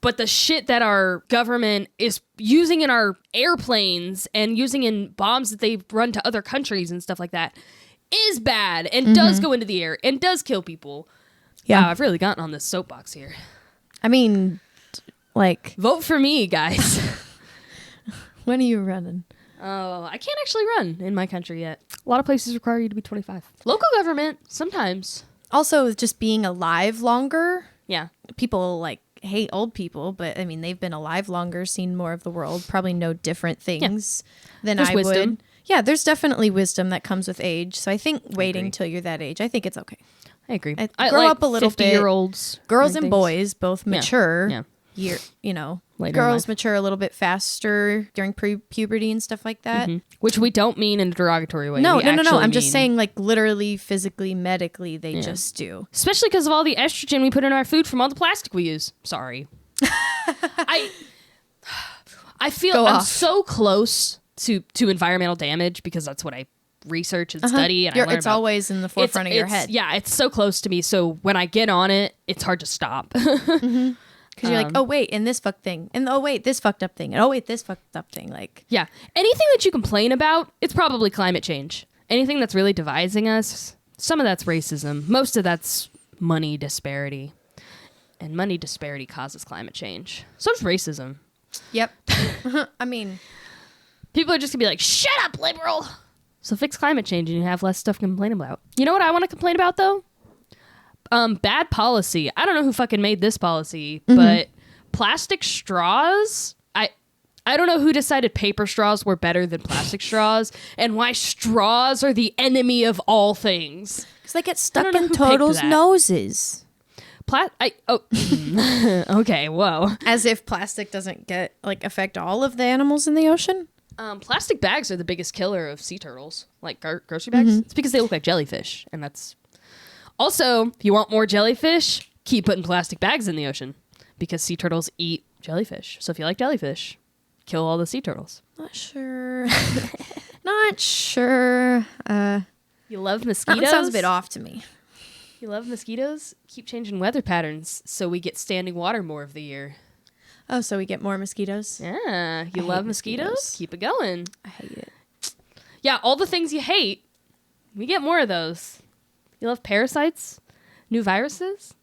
but the shit that our government is using in our airplanes and using in bombs that they run to other countries and stuff like that is bad and does go into the air and does kill people. Yeah. Wow, I've really gotten on this soapbox here. I mean, like, Vote for me, guys. when are you running? Oh, I can't actually run in my country yet. A lot of places require you to be 25. Local government, sometimes. Also, with just being alive longer, Yeah. people like hate old people, but I mean, they've been alive longer, seen more of the world, probably know different things than There's I wisdom. would. Yeah, there's definitely wisdom that comes with age. So I think waiting till you're that age, I think it's okay. I agree. Grow up a little bit. 50-year-olds. Girls and boys both mature. Yeah. Later in Girls life. mature a little bit faster during puberty and stuff like that. Which we don't mean in a derogatory way. No. We I'm actually just mean- saying, like, literally, physically, medically, they just do. Especially because of all the estrogen we put in our food from all the plastic we use. Sorry. I feel Go I'm off. so close to environmental damage because that's what I research and study and I learn It's about. always in the forefront of your head. Yeah, it's so close to me. So when I get on it, it's hard to stop. Because you're like, oh, wait, and this fucked thing. And oh, wait, this fucked up thing. And oh, wait, this fucked up thing. Like, Yeah. Anything that you complain about, it's probably climate change. Anything that's really dividing us, some of that's racism. Most of that's money disparity. And money disparity causes climate change. So does racism. yep. I mean, People are just going to be like, shut up, liberal. So fix climate change and you have less stuff to complain about. You know what I want to complain about, though? Bad policy. I don't know who fucking made this policy, but plastic straws, I don't know who decided paper straws were better than plastic straws and why straws are the enemy of all things. because they get I stuck don't know in who picked Total's that. noses. Okay, whoa. As if plastic doesn't affect all of the animals in the ocean. Plastic bags are the biggest killer of sea turtles, like grocery bags. It's because they look like jellyfish, and that's... Also, if you want more jellyfish, keep putting plastic bags in the ocean because sea turtles eat jellyfish. So if you like jellyfish, kill all the sea turtles. Not sure. Not sure. You love That mosquitoes? one sounds a bit off to me. You love mosquitoes? Keep changing weather patterns so we get standing water more of the year. Oh, so we get more mosquitoes? Yeah, you I love hate mosquitoes? mosquitoes. Keep it going. I hate it. Yeah, all the things you hate, we get more of those. You love parasites, new viruses.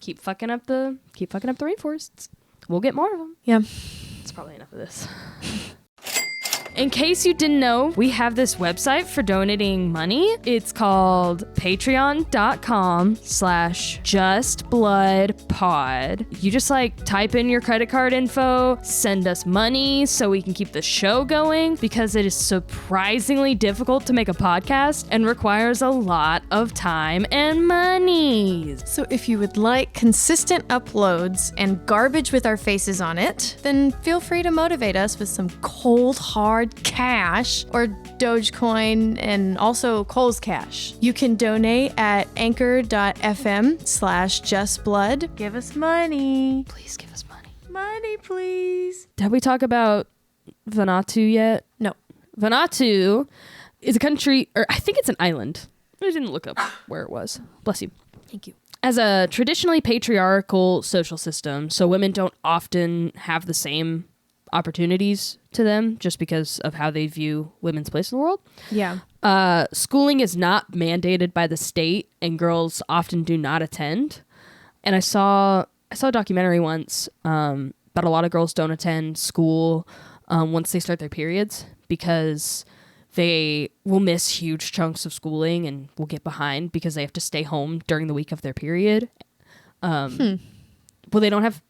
Keep fucking up the rainforests. We'll get more of them. Yeah. That's probably enough of this. In case you didn't know, we have this website for donating money. It's called patreon.com/justbloodpod. You just type in your credit card info, send us money so we can keep the show going because it is surprisingly difficult to make a podcast and requires a lot of time and money. So if you would like consistent uploads and garbage with our faces on it, then feel free to motivate us with some cold, hard cash or Dogecoin and also Cole's Cash. You can donate at anchor.fm/justblood. Give us money. Please give us money. Money, please. Did we talk about Vanuatu yet? No. Vanuatu is a country, or I think it's an island. I didn't look up where it was. Bless you. Thank you. As a traditionally patriarchal social system, so women don't often have the same opportunities to them just because of how they view women's place in the world. Yeah. Schooling is not mandated by the state, and girls often do not attend. And I saw a documentary once that a lot of girls don't attend school once they start their periods because they will miss huge chunks of schooling and will get behind because they have to stay home during the week of their period. Well, they don't have,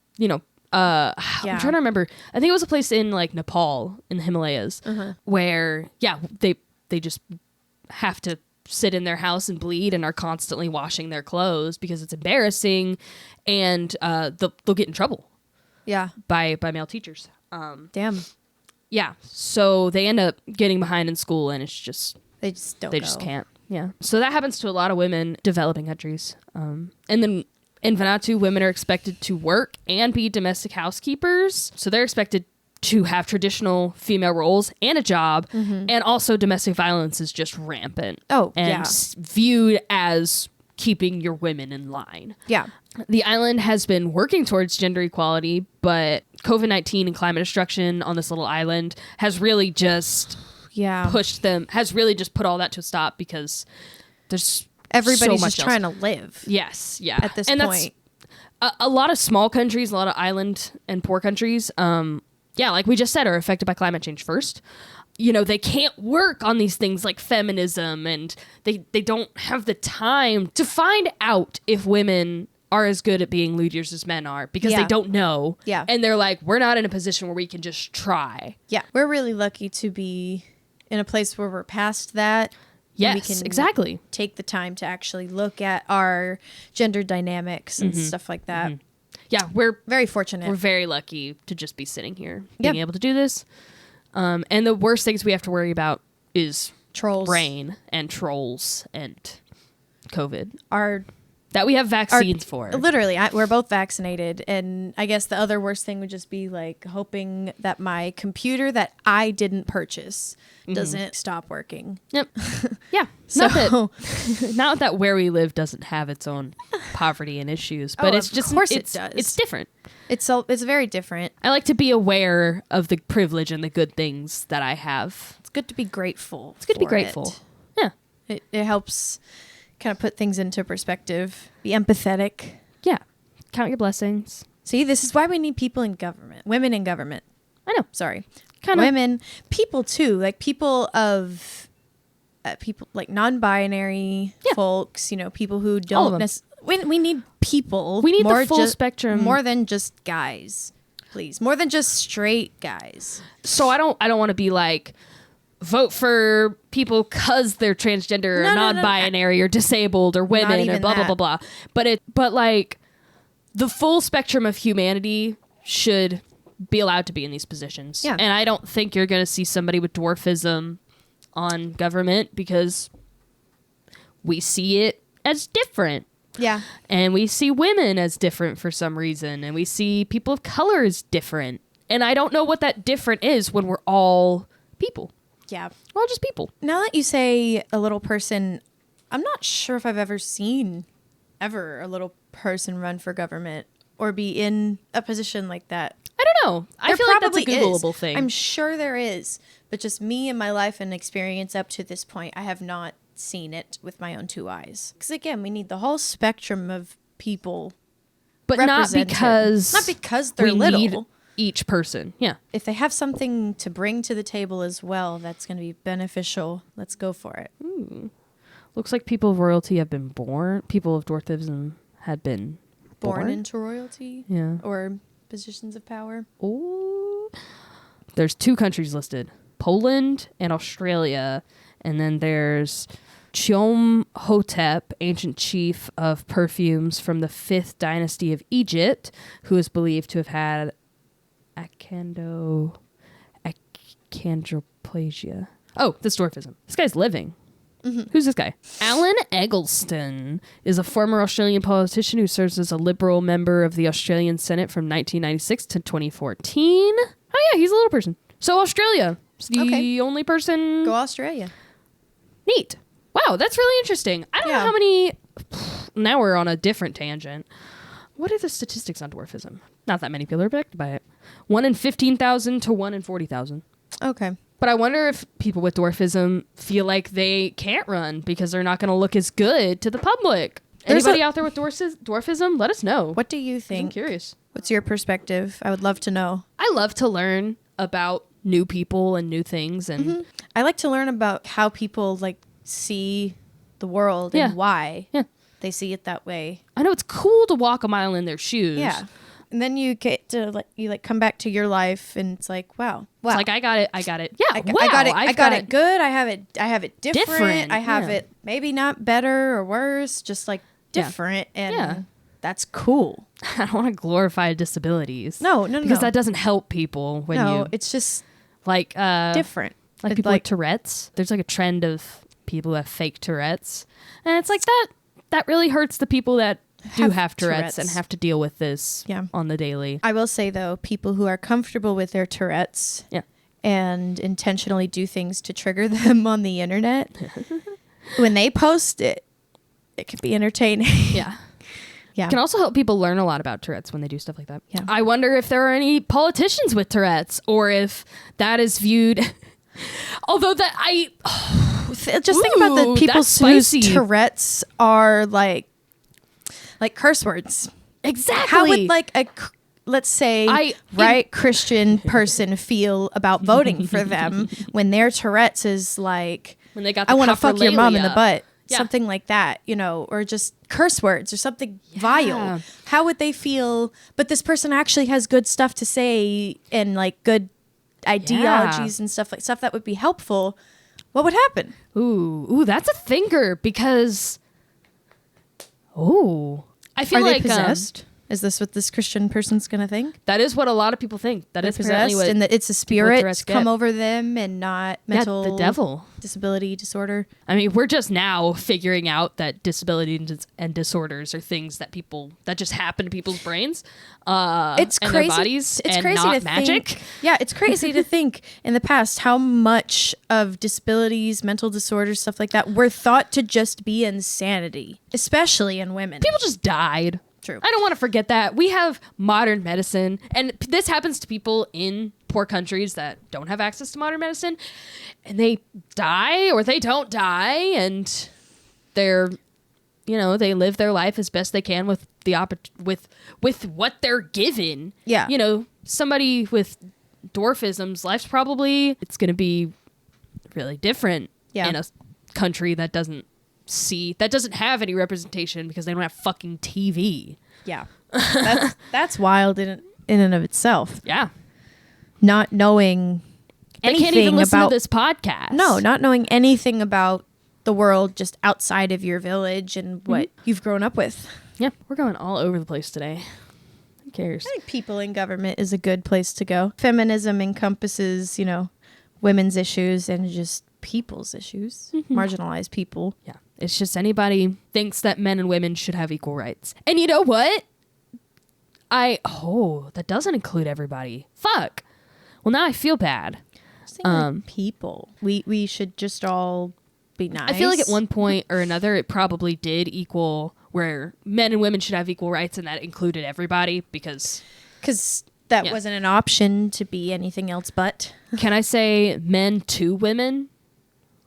I'm trying to remember. I think it was a place in like Nepal in the Himalayas where, they just have to sit in their house and bleed and are constantly washing their clothes because it's embarrassing, and they'll get in trouble. Yeah. By male teachers. Damn. Yeah. So they end up getting behind in school, and it's just they just don't. They just can't. Yeah. So that happens to a lot of women in developing countries. And then in Vanuatu, women are expected to work and be domestic housekeepers. So they're expected to have traditional female roles and a job, and also domestic violence is just rampant. Oh, and viewed as keeping your women in line. Yeah. The island has been working towards gender equality, but COVID-19 and climate destruction on this little island has really just has really just put all that to a stop, because there's everybody's so much just trying to live. Yes, yeah. At this point. That's a lot of small countries, a lot of island and poor countries, like we just said, are affected by climate change first. You know, they can't work on these things like feminism, and they don't have the time to find out if women are as good at being leaders as men are, because they don't know. Yeah. And they're like, we're not in a position where we can just try. Yeah. We're really lucky to be in a place where we're past that. Yes, we can exactly. take the time to actually look at our gender dynamics and stuff like that. Yeah, we're very fortunate. We're very lucky to just be sitting here, being able to do this. And the worst things we have to worry about is trolls, rain, and trolls, and COVID. That we have vaccines for. Literally, we're both vaccinated. And I guess the other worst thing would just be like hoping that my computer that I didn't purchase doesn't stop working. Yep. Yeah. Not that where we live doesn't have its own poverty and issues, but it's just, of course it does. It's different. It's very different. I like to be aware of the privilege and the good things that I have. It's good to be grateful. It's good to be grateful. Yeah. It helps kind of put things into perspective. Be empathetic. Yeah. Count your blessings. See, this is why we need people in government. Women in government. I know. Sorry. Women. People, too. Like, people like non-binary folks, people who don't necessarily... We need people. We need the full spectrum. More than just guys. Please. More than just straight guys. So I don't want to be like... vote for people because they're transgender or non-binary or disabled or women or blah, blah, blah, blah. But like the full spectrum of humanity should be allowed to be in these positions. Yeah. And I don't think you're going to see somebody with dwarfism on government, because we see it as different. Yeah. And we see women as different for some reason. And we see people of color as different. And I don't know what that different is when we're all people. Yeah. We're all just people. Now that you say a little person, I'm not sure if I've ever seen a little person run for government or be in a position like that. I don't know. I feel like that's a Googleable thing. I'm sure there is. But just me and my life and experience up to this point, I have not seen it with my own two eyes. Because again, we need the whole spectrum of people. But not because they're little. Need each person. Yeah. If they have something to bring to the table as well, that's going to be beneficial. Let's go for it. Looks like people of royalty have been born. People of dwarfism had been born into royalty. Yeah. Or positions of power. Oh. There's 2 countries listed. Poland and Australia. And then there's Chomhotep, ancient chief of perfumes from the 5th dynasty of Egypt, who is believed to have had achondroplasia. Oh, that's dwarfism. This guy's living. Who's this guy? Alan Eggleston is a former Australian politician who serves as a Liberal member of the Australian Senate from 1996 to 2014. Oh yeah, he's a little person. So Australia is the only person. Go Australia. Neat. Wow, that's really interesting. I don't know how many... Now we're on a different tangent. What are the statistics on dwarfism? Not that many people are affected by it. 1 in 15,000 to 1 in 40,000. Okay. But I wonder if people with dwarfism feel like they can't run because they're not going to look as good to the public. Anybody out there with dwarfism? Let us know. What do you think? I'm curious. What's your perspective? I would love to know. I love to learn about new people and new things. And I like to learn about how people like see the world and why they see it that way. I know it's cool to walk a mile in their shoes. Yeah. And then you get to come back to your life, and it's like, wow. It's like I got it. Yeah, I got it good. I have it different. I have it maybe not better or worse, just like different, and that's cool. I don't want to glorify disabilities. No, because that doesn't help people. It's just like different. Like people with Tourette's. There's like a trend of people who have fake Tourette's, and it's like that really hurts the people that do have Tourette's and have to deal with this on the daily. I will say, though, people who are comfortable with their Tourette's and intentionally do things to trigger them on the internet, when they post it, it can be entertaining. Yeah. It can also help people learn a lot about Tourette's when they do stuff like that. Yeah. I wonder if there are any politicians with Tourette's, or if that is viewed... Although that just think about the people whose Tourette's are like curse words. Exactly. How would let's say Christian person feel about voting for them when their Tourette's is like, when they got I want to fuck your mom in the butt, Yeah. something like that, or just curse words or something vile. How would they feel? But this person actually has good stuff to say and like good ideologies and stuff that would be helpful. What would happen? Ooh, that's a thinker, because I feel Are they possessed? Is this what this Christian person's gonna think? That is what a lot of people think. That is possessed, what, and that it's a spirit come over them and not mental the devil disability disorder. I mean, we're just now figuring out that disability and disorders are things that just happen to people's brains. It's and crazy. Their bodies, it's and crazy not to magic. Think, it's crazy to think in the past how much of disabilities, mental disorders, stuff like that were thought to just be insanity, especially in women. People just died. True. I don't want to forget that. We have modern medicine, and this happens to people in poor countries that don't have access to modern medicine, and they die or they don't die, and they're, they live their life as best they can with the with what they're given. Yeah. Somebody with dwarfism's life's probably, it's going to be really different in a country that doesn't have any representation because they don't have fucking TV. Yeah. That's wild in and of itself. Yeah. Not knowing anything can't even listen about to this podcast. No, not knowing anything about the world just outside of your village and what you've grown up with. Yeah, we're going all over the place today. Who cares? I think people in government is a good place to go. Feminism encompasses, women's issues and just people's issues, marginalized people. Yeah. It's just anybody thinks that men and women should have equal rights. And you know what? That doesn't include everybody. Fuck. Well, now I feel bad. People. We should just all be nice. I feel like at one point or another, it probably did equal where men and women should have equal rights, and that included everybody because that wasn't an option to be anything else but. Can I say men to women?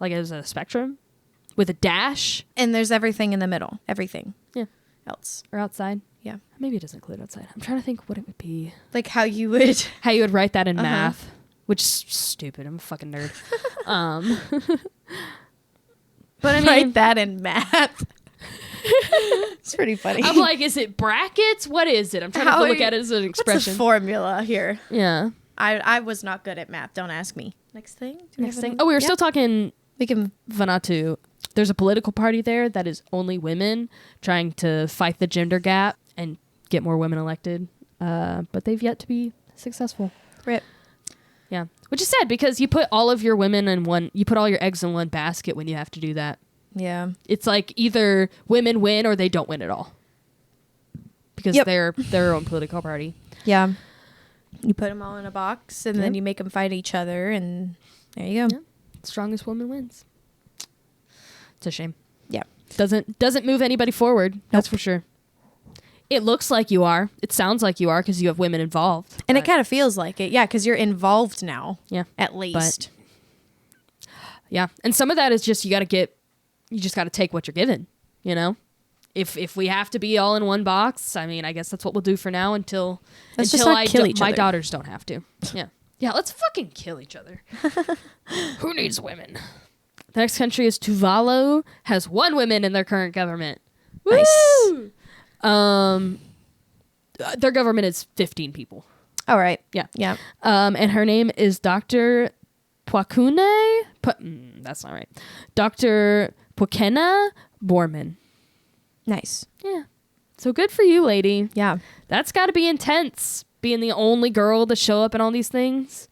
Like as a spectrum? With a dash? And there's everything in the middle. Everything. Yeah. Else. Or outside? Yeah. Maybe it doesn't include outside. I'm trying to think what it would be. Like how you would write that in math. Which is stupid. I'm a fucking nerd. But I mean, write that in math. It's pretty funny. I'm like, is it brackets? What is it? I'm trying to look at it as an expression. What's the formula here? Yeah. I was not good at math. Don't ask me. Next thing. Oh, we were still talking. We can Vanuatu. There's a political party there that is only women trying to fight the gender gap and get more women elected. But they've yet to be successful. Rip. Yeah. Which is sad because you put all of your women you put all your eggs in one basket when you have to do that. Yeah. It's like either women win or they don't win at all. Because they're their own political party. Yeah. You put them all in a box and then you make them fight each other and there you go. Yeah. Strongest woman wins. It's a shame. Yeah. Doesn't move anybody forward. That's for sure. It looks like you are. It sounds like you are because you have women involved. And it kind of feels like it. Yeah, because you're involved now. Yeah. At least. Yeah. And some of that is just you just got to take what you're given, If we have to be all in one box, I mean, I guess that's what we'll do for now until my daughters don't have to. Yeah. Yeah, let's fucking kill each other. Who needs women? The next country is Tuvalu, has 1 woman in their current government. Nice. Woo! Their government is 15 people. All right. Yeah. Yeah. And her name is Dr. Pwakune. That's not right. Dr. Pwakena Borman. Nice. Yeah. So good for you, lady. Yeah. That's got to be intense, being the only girl to show up in all these things.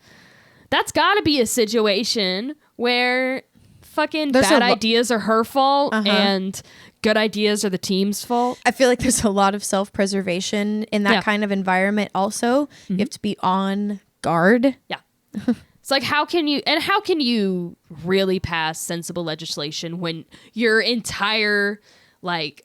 That's got to be a situation where fucking bad ideas are her fault and good ideas are the team's fault. I feel like there's a lot of self-preservation in that kind of environment also. You have to be on guard. Yeah. It's like, how can you really pass sensible legislation when your entire, like,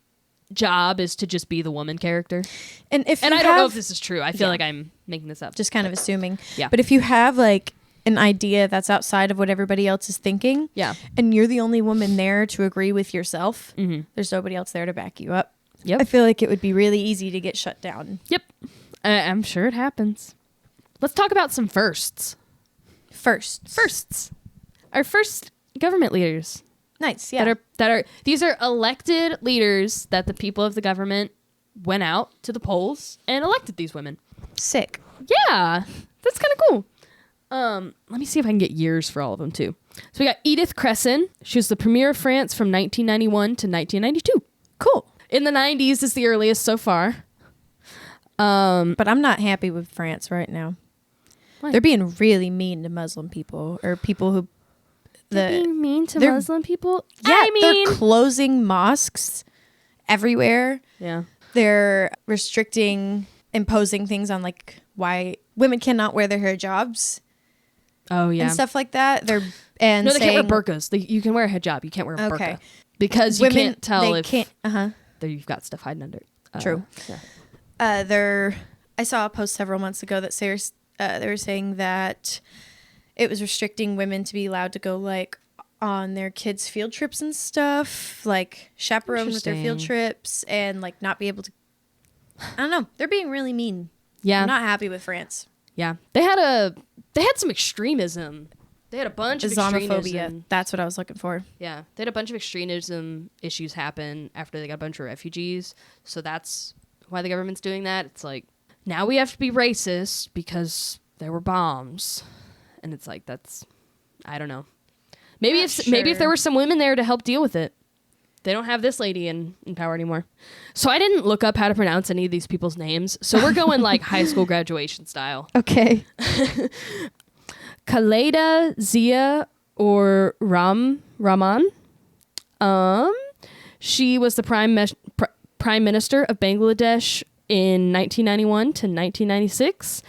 job is to just be the woman character? And I don't know if this is true. I feel like I'm making this up. Just kind of assuming. Yeah. But if you have, like, an idea that's outside of what everybody else is thinking, and you're the only woman there to agree with yourself, there's nobody else there to back you up. Yep. I feel like it would be really easy to get shut down. Yep. I'm sure it happens. Let's talk about some firsts. Firsts. Our first government leaders. Nice, yeah. These are elected leaders that the people of the government went out to the polls and elected these women. Sick. Yeah. That's kind of cool. Let me see if I can get years for all of them too. So we got Edith Cresson. She was the premier of France from 1991 to 1992. Cool. In the 90s is the earliest so far. But I'm not happy with France right now. Why? They're being really mean to Muslim people or people who... They're being mean to Muslim people? Yeah, I mean, they're closing mosques everywhere. Yeah. They're imposing things on, like, why women cannot wear their hijabs. Oh, yeah. And stuff like that. They can't wear burqas. You can wear a hijab. You can't wear a burqa. Because you can't tell if you've got stuff hiding under. True. Yeah. I saw a post several months ago that they were saying that it was restricting women to be allowed to go, like, on their kids' field trips and stuff, like chaperone with their field trips, and, like, not be able to. I don't know. They're being really mean. Yeah. I'm not happy with France. Yeah. They had some extremism. They had a bunch of Islamophobia. That's what I was looking for. Yeah. They had a bunch of extremism issues happen after they got a bunch of refugees. So that's why the government's doing that. It's like, now we have to be racist because there were bombs. And it's like, I don't know. Maybe if there were some women there to help deal with it. They don't have this lady in power anymore. So I didn't look up how to pronounce any of these people's names. So we're going like high school graduation style. Okay. Khaleda Zia or Rahman. She was the prime minister of Bangladesh in 1991 to 1996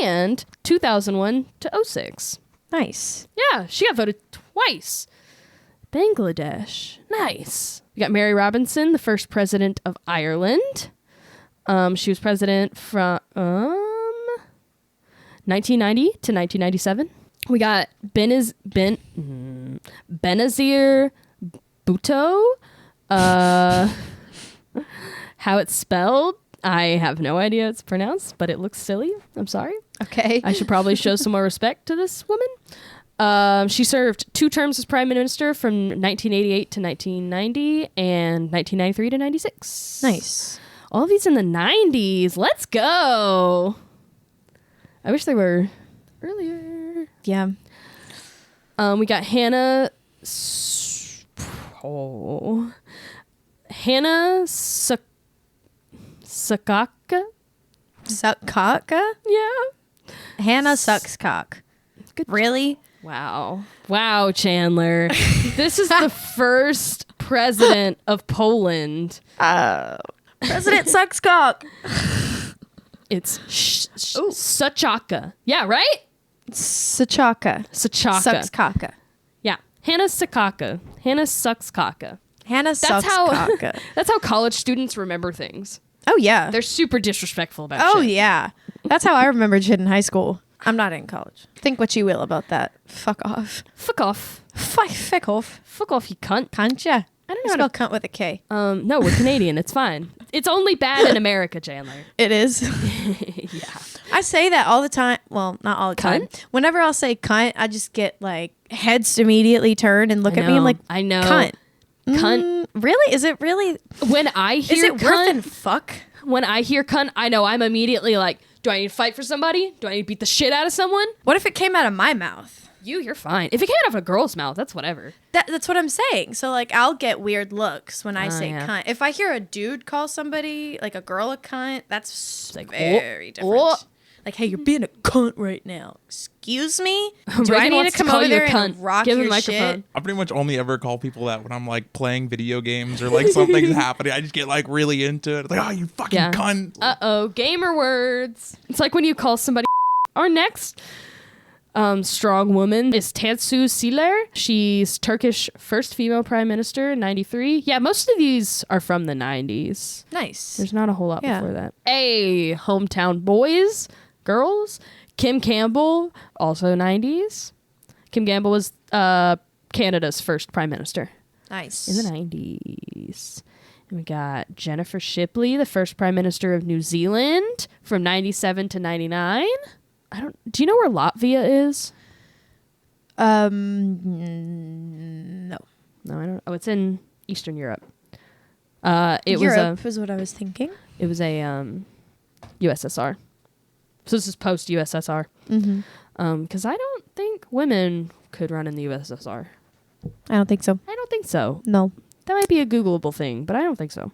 and 2001 to 2006. Nice. Yeah, she got voted twice. Bangladesh. Nice. We got Mary Robinson, the first president of Ireland. She was president from 1990 to 1997. We got Benazir Bhutto. How it's spelled, I have no idea how it's pronounced, but it looks silly. I'm sorry. Okay. I should probably show some more respect to this woman. She served 2 terms as prime minister from 1988 to 1990 and 1993 to 96. Nice. All of these in the 90s. Let's go. I wish they were earlier. Yeah. We got Hannah Sakaka? Suck cock? Yeah. Hannah sucks cock. Good. Really? Wow, Chandler. This is the first president of Poland. President sucks cock. It's Sochaka. Yeah, right? Sochaka. Sucks caca. Yeah. Hannah Sakaka. Hannah sucks caca. Hannah sucks caca. That's how college students remember things. Oh, yeah. They're super disrespectful about shit. Oh, shit. yeah. That's how I remembered shit in high school. I'm not in college. Think what you will about that. Fuck off. Fuck off. Fuck off. Fuck off, you cunt. Cunt ya? I don't know how to spell cunt with a K. No, we're Canadian. It's fine. It's only bad in America, Chandler. It is. Yeah. I say that all the time. Well, not all the time. Cunt? Whenever I'll say cunt, I just get like heads immediately turn and look at me. I'm like, I know. Cunt. Cunt. Really? Is it really? When I hear is it cunt, worse than fuck? when I hear cunt, I know I'm immediately like, do I need to fight for somebody? Do I need to beat the shit out of someone? What if it came out of my mouth? You're fine. If it came out of a girl's mouth, that's whatever. That's what I'm saying. So, like, I'll get weird looks when I say yeah. cunt. If I hear a dude call somebody, like a girl, a cunt, that's like, very different. Like, hey, you're being a cunt right now. Excuse me? Do I Reagan need wants to come call over you a there cunt. and rock Give him your a microphone. shit? I pretty much only ever call people that when I'm like playing video games or like something's happening. I just get like really into it. Like, oh, you fucking cunt. Uh-oh, gamer words. It's like when you call somebody. Our next strong woman is Tansu Çiller. She's Turkish first female prime minister in 93. Yeah, most of these are from the 90s. Nice. There's not a whole lot before that. Hey, hometown boys, girls. Kim Campbell, also 90s. Kim Campbell was Canada's first prime minister. Nice. In the 90s. And we got Jennifer Shipley, the first prime minister of New Zealand from 97 to 99. Do you know where Latvia is? No. No, I don't. Oh, it's in Eastern Europe. Europe was what I was thinking. It was a USSR. So this is post USSR. Because I don't think women could run in the USSR. I don't think so. I don't think so. No. That might be a Googleable thing, but I don't think so.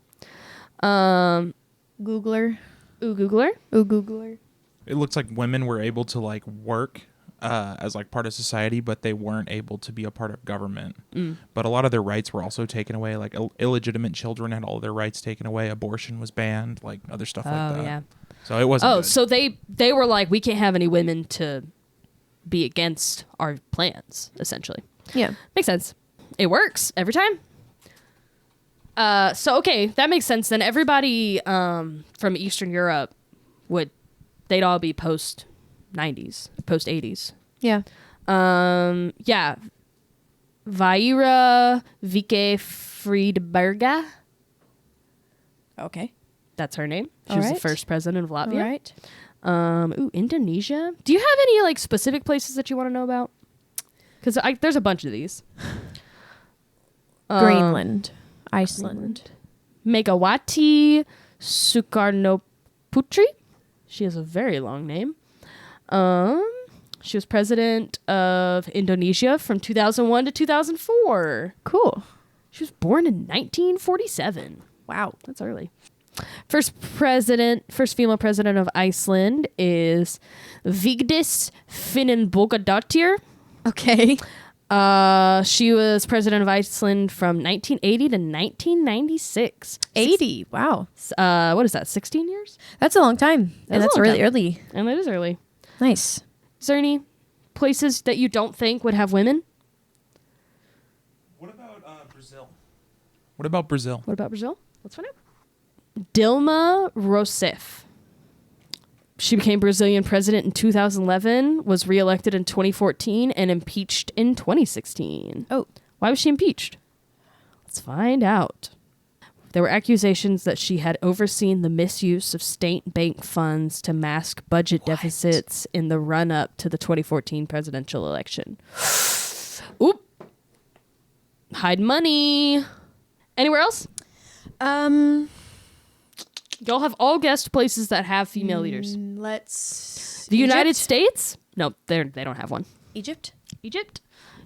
Googler. Ooh, Googler. Ooh, Googler. It looks like women were able to like work as like part of society, but they weren't able to be a part of government. But a lot of their rights were also taken away. Like illegitimate children had all their rights taken away. Abortion was banned. Like other stuff like that. Yeah. So it wasn't. Good. So they were like, we can't have any women to be against our plans. Essentially. Yeah. Makes sense. It works every time. So okay, that makes sense. Then everybody from Eastern Europe they'd all be post 90s, post 80s. Yeah. Yeah. Vaira Vike Friedberga. Okay. That's her name. She All was right. the first president of Latvia. All right. Indonesia. Do you have any like specific places that you want to know about? Because there's a bunch of these. Greenland. Iceland. Megawati Sukarnoputri. She has a very long name. She was president of Indonesia from 2001 to 2004. Cool. She was born in 1947. Wow. That's early. First female president of Iceland is Vigdis Finnbogadóttir. Okay. She was president of Iceland from 1980 to 1996. 80. Wow. What is that? 16 years? That's a long time. And that's really early. And it is early. Nice. Is there any places that you don't think would have women? What about Brazil? What about Brazil? Let's find out. Dilma Rousseff. She became Brazilian president in 2011, was reelected in 2014, and impeached in 2016. Oh. Why was she impeached? Let's find out. There were accusations that she had overseen the misuse of state bank funds to mask budget deficits in the run-up to the 2014 presidential election. Oop. Hide money. Anywhere else? Y'all have all guessed places that have female leaders. The United States? No, they don't have one. Egypt?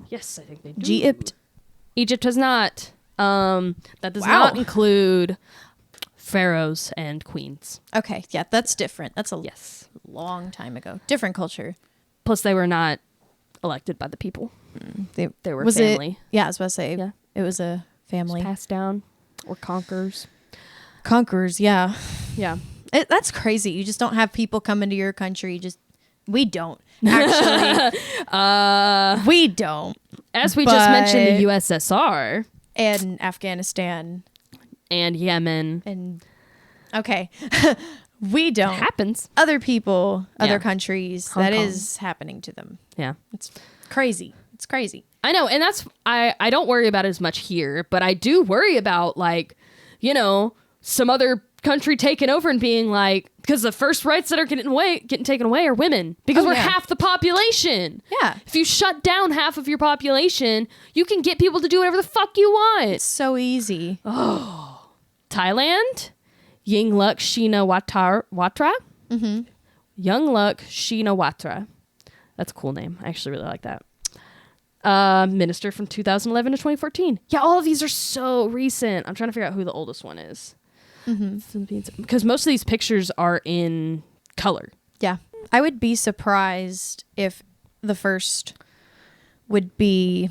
Yes, I think they do. Egypt? Egypt has not. That does not include pharaohs and queens. Okay, yeah, that's different. That's a Yes. long time ago. Different culture. Plus, they were not elected by the people. They were was family. Yeah, I was about to say. Yeah. It was a family. Passed down or conquerors. Conquerors, yeah. Yeah. That's crazy. You just don't have people come into your country. We don't. Actually. We don't. As we just mentioned, the USSR. And Afghanistan. And Yemen. And okay. We don't. It happens. Other people, other Yeah. countries, Hong that Kong. is happening to them. Yeah. It's crazy. It's crazy. I know, and that's I don't worry about it as much here, but I do worry about some other country taking over and being like, because the first rights that are getting taken away are women because we're half the population. Yeah. If you shut down half of your population, you can get people to do whatever the fuck you want. It's so easy. Thailand, Yingluck Shinawatra. Mm-hmm. Yingluck Shinawatra. That's a cool name. I actually really like that. Minister from 2011 to 2014. Yeah, all of these are so recent. I'm trying to figure out who the oldest one is. Mm-hmm. Because most of these pictures are in color. Yeah. I would be surprised if the first would be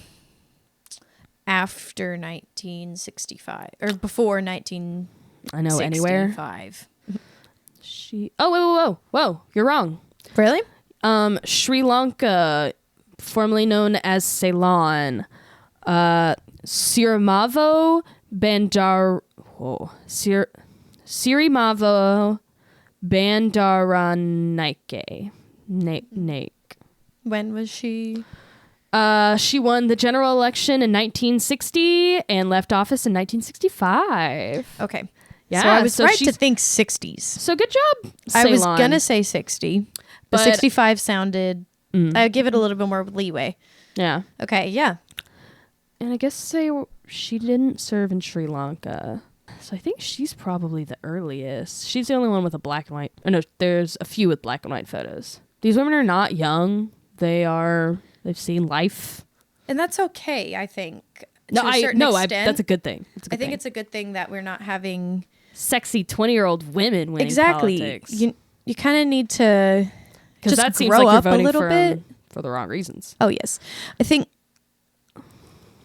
after 1965 or before 1965. I know, anywhere. Whoa. You're wrong. Really? Sri Lanka, formerly known as Ceylon. Sirimavo Sirimavo Bandaranaike. Nake. When was she? She won the general election in 1960 and left office in 1965. Okay. Yeah, so I was so right to think 60s. So good job, I was Ceylon. going to say 60, but 65 sounded... I'd give it a little bit more leeway. Yeah. Okay, yeah. And I guess she didn't serve in Sri Lanka. So I think she's probably the earliest. She's the only one with a black and white... Oh, no, there's a few with black and white photos. These women are not young. They've seen life. And that's okay, I think. That's a good thing. I think it's a good thing that we're not having... sexy 20-year-old women winning exactly. politics. You kind of need to just that seems grow like you're up a voting little bit. for the wrong reasons. Oh, yes. I think,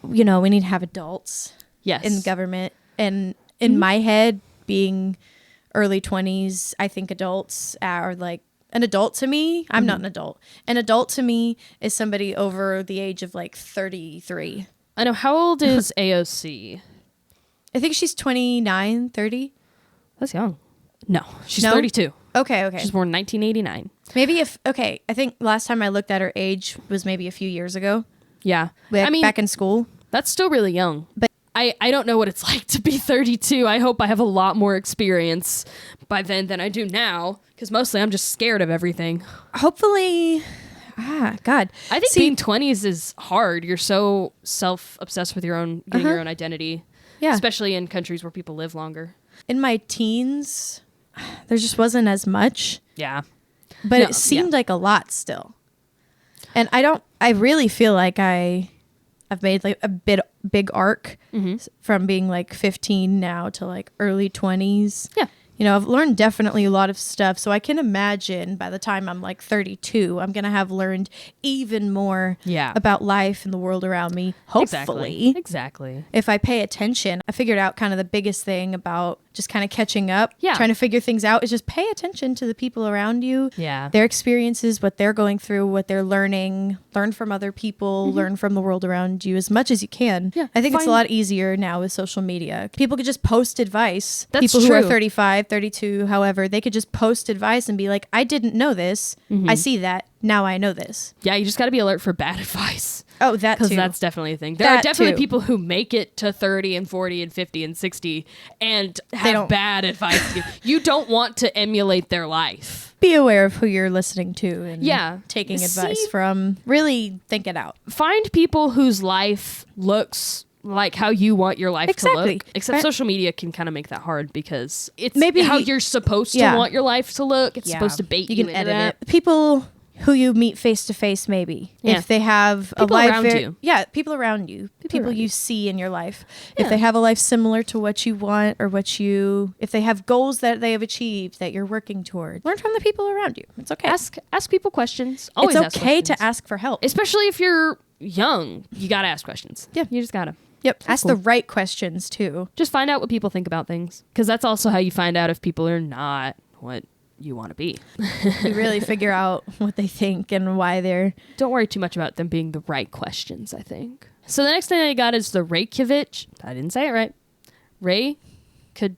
we need to have adults Yes. in government. And in my head, being early 20s, I think adults are like, an adult to me, I'm not an adult. An adult to me is somebody over the age of like 33. I know. How old is AOC? I think she's 29, 30. That's young. No, she's No? 32. Okay. She's born in 1989. Maybe I think last time I looked at her age was maybe a few years ago. Yeah. Back in school. That's still really young. But I don't know what it's like to be 32. I hope I have a lot more experience by then than I do now, because mostly I'm just scared of everything. hopefully, God. I think being 20s is hard. You're so self-obsessed with your own identity. Yeah. Especially in countries where people live longer. In my teens, there just wasn't as much. Yeah. But it seemed like a lot still. And I really feel like I've made like a big arc from being like 15 now to like early 20s. Yeah. I've learned definitely a lot of stuff. So I can imagine by the time I'm like 32, I'm going to have learned even more about life and the world around me. Hopefully. Exactly. If I pay attention, I figured out kind of the biggest thing about just kind of catching up, Yeah. trying to figure things out is just pay attention to the people around you, Yeah. their experiences, what they're going through, what they're learning, learn from other people, learn from the world around you as much as you can. Yeah. I think it's a lot easier now with social media. People could just post advice. That's people who are true. 35, 32, however, they could just post advice and be like, I didn't know this. I see that. Now I know this. Yeah, you just got to be alert for bad advice. Oh, that too. Because that's definitely a thing. There are definitely people who make it to 30 and 40 and 50 and 60 and have bad advice to give. You don't want to emulate their life. Be aware of who you're listening to and taking advice from. Really think it out. Find people whose life looks like how you want your life to look. Except social media can kind of make that hard because it's maybe how you're supposed to want your life to look. It's supposed to bait you can into edit that. it. People who you meet face to face, maybe if they have people a life around you. Yeah, people around you, people you see in your life. If they have a life similar to what you want or if they have goals that they have achieved that you're working toward, learn from the people around you. It's okay. Ask people questions. Always it's ask okay questions. to ask for help, especially if you're young. You gotta ask questions. Yeah, you just gotta. Yep. Ask the right questions too. Just find out what people think about things, because that's also how you find out if people are not what you want to be. You really figure out what they think and why they're... Don't worry too much about them being the right questions, I think. So the next thing I got is the Reykjavik... I didn't say it right. Reykjavik.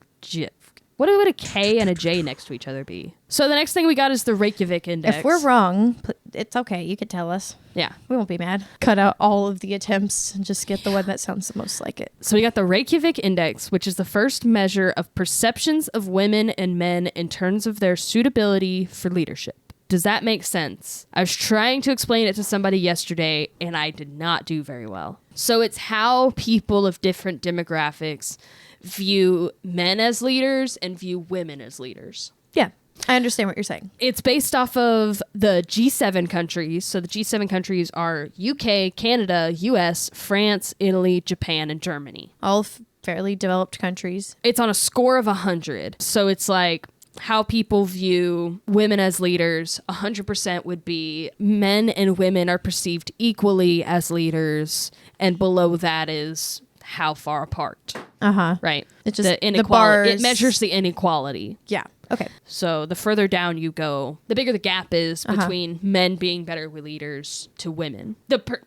What would a K and a J next to each other be? So the next thing we got is the Reykjavik Index. If we're wrong, it's okay. You can tell us. Yeah. We won't be mad. Cut out all of the attempts and just get the one that sounds the most like it. So we got the Reykjavik Index, which is the first measure of perceptions of women and men in terms of their suitability for leadership. Does that make sense? I was trying to explain it to somebody yesterday, and I did not do very well. So it's how people of different demographics view men as leaders and view women as leaders. Yeah. I understand what you're saying. It's based off of the G7 countries. So the G7 countries are UK, Canada, US, France, Italy, Japan, and Germany. All fairly developed countries. It's on a score of 100. So it's like how people view women as leaders. 100% would be men and women are perceived equally as leaders. And below that is how far apart. Right. It's just the inequality. It measures the inequality. Yeah. Okay. So the further down you go, the bigger the gap is between men being better leaders to women.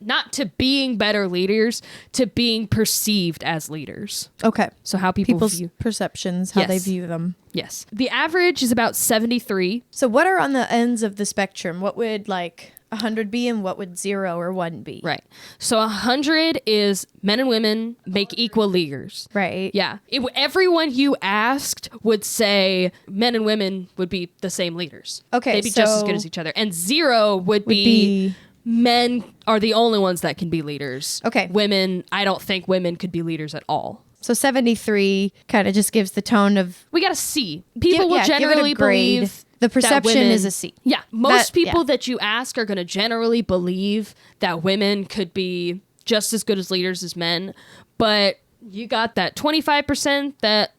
Not to being better leaders, to being perceived as leaders. Okay. So how people's view perceptions, how they view them. Yes. The average is about 73. So what are on the ends of the spectrum? What would 100 be, and what would 0 or 1 be? Right. So 100 is men and women make equal leaders. Right. Yeah. Everyone you asked would say men and women would be the same leaders. Okay. They'd be just as good as each other. And 0 would be men are the only ones that can be leaders. Okay. Women, I don't think women could be leaders at all. So 73 kind of just gives the tone of... We got a C. People will generally believe... The perception is a C. Yeah. Most people that you ask are going to generally believe that women could be just as good as leaders as men. But you got that 25% that,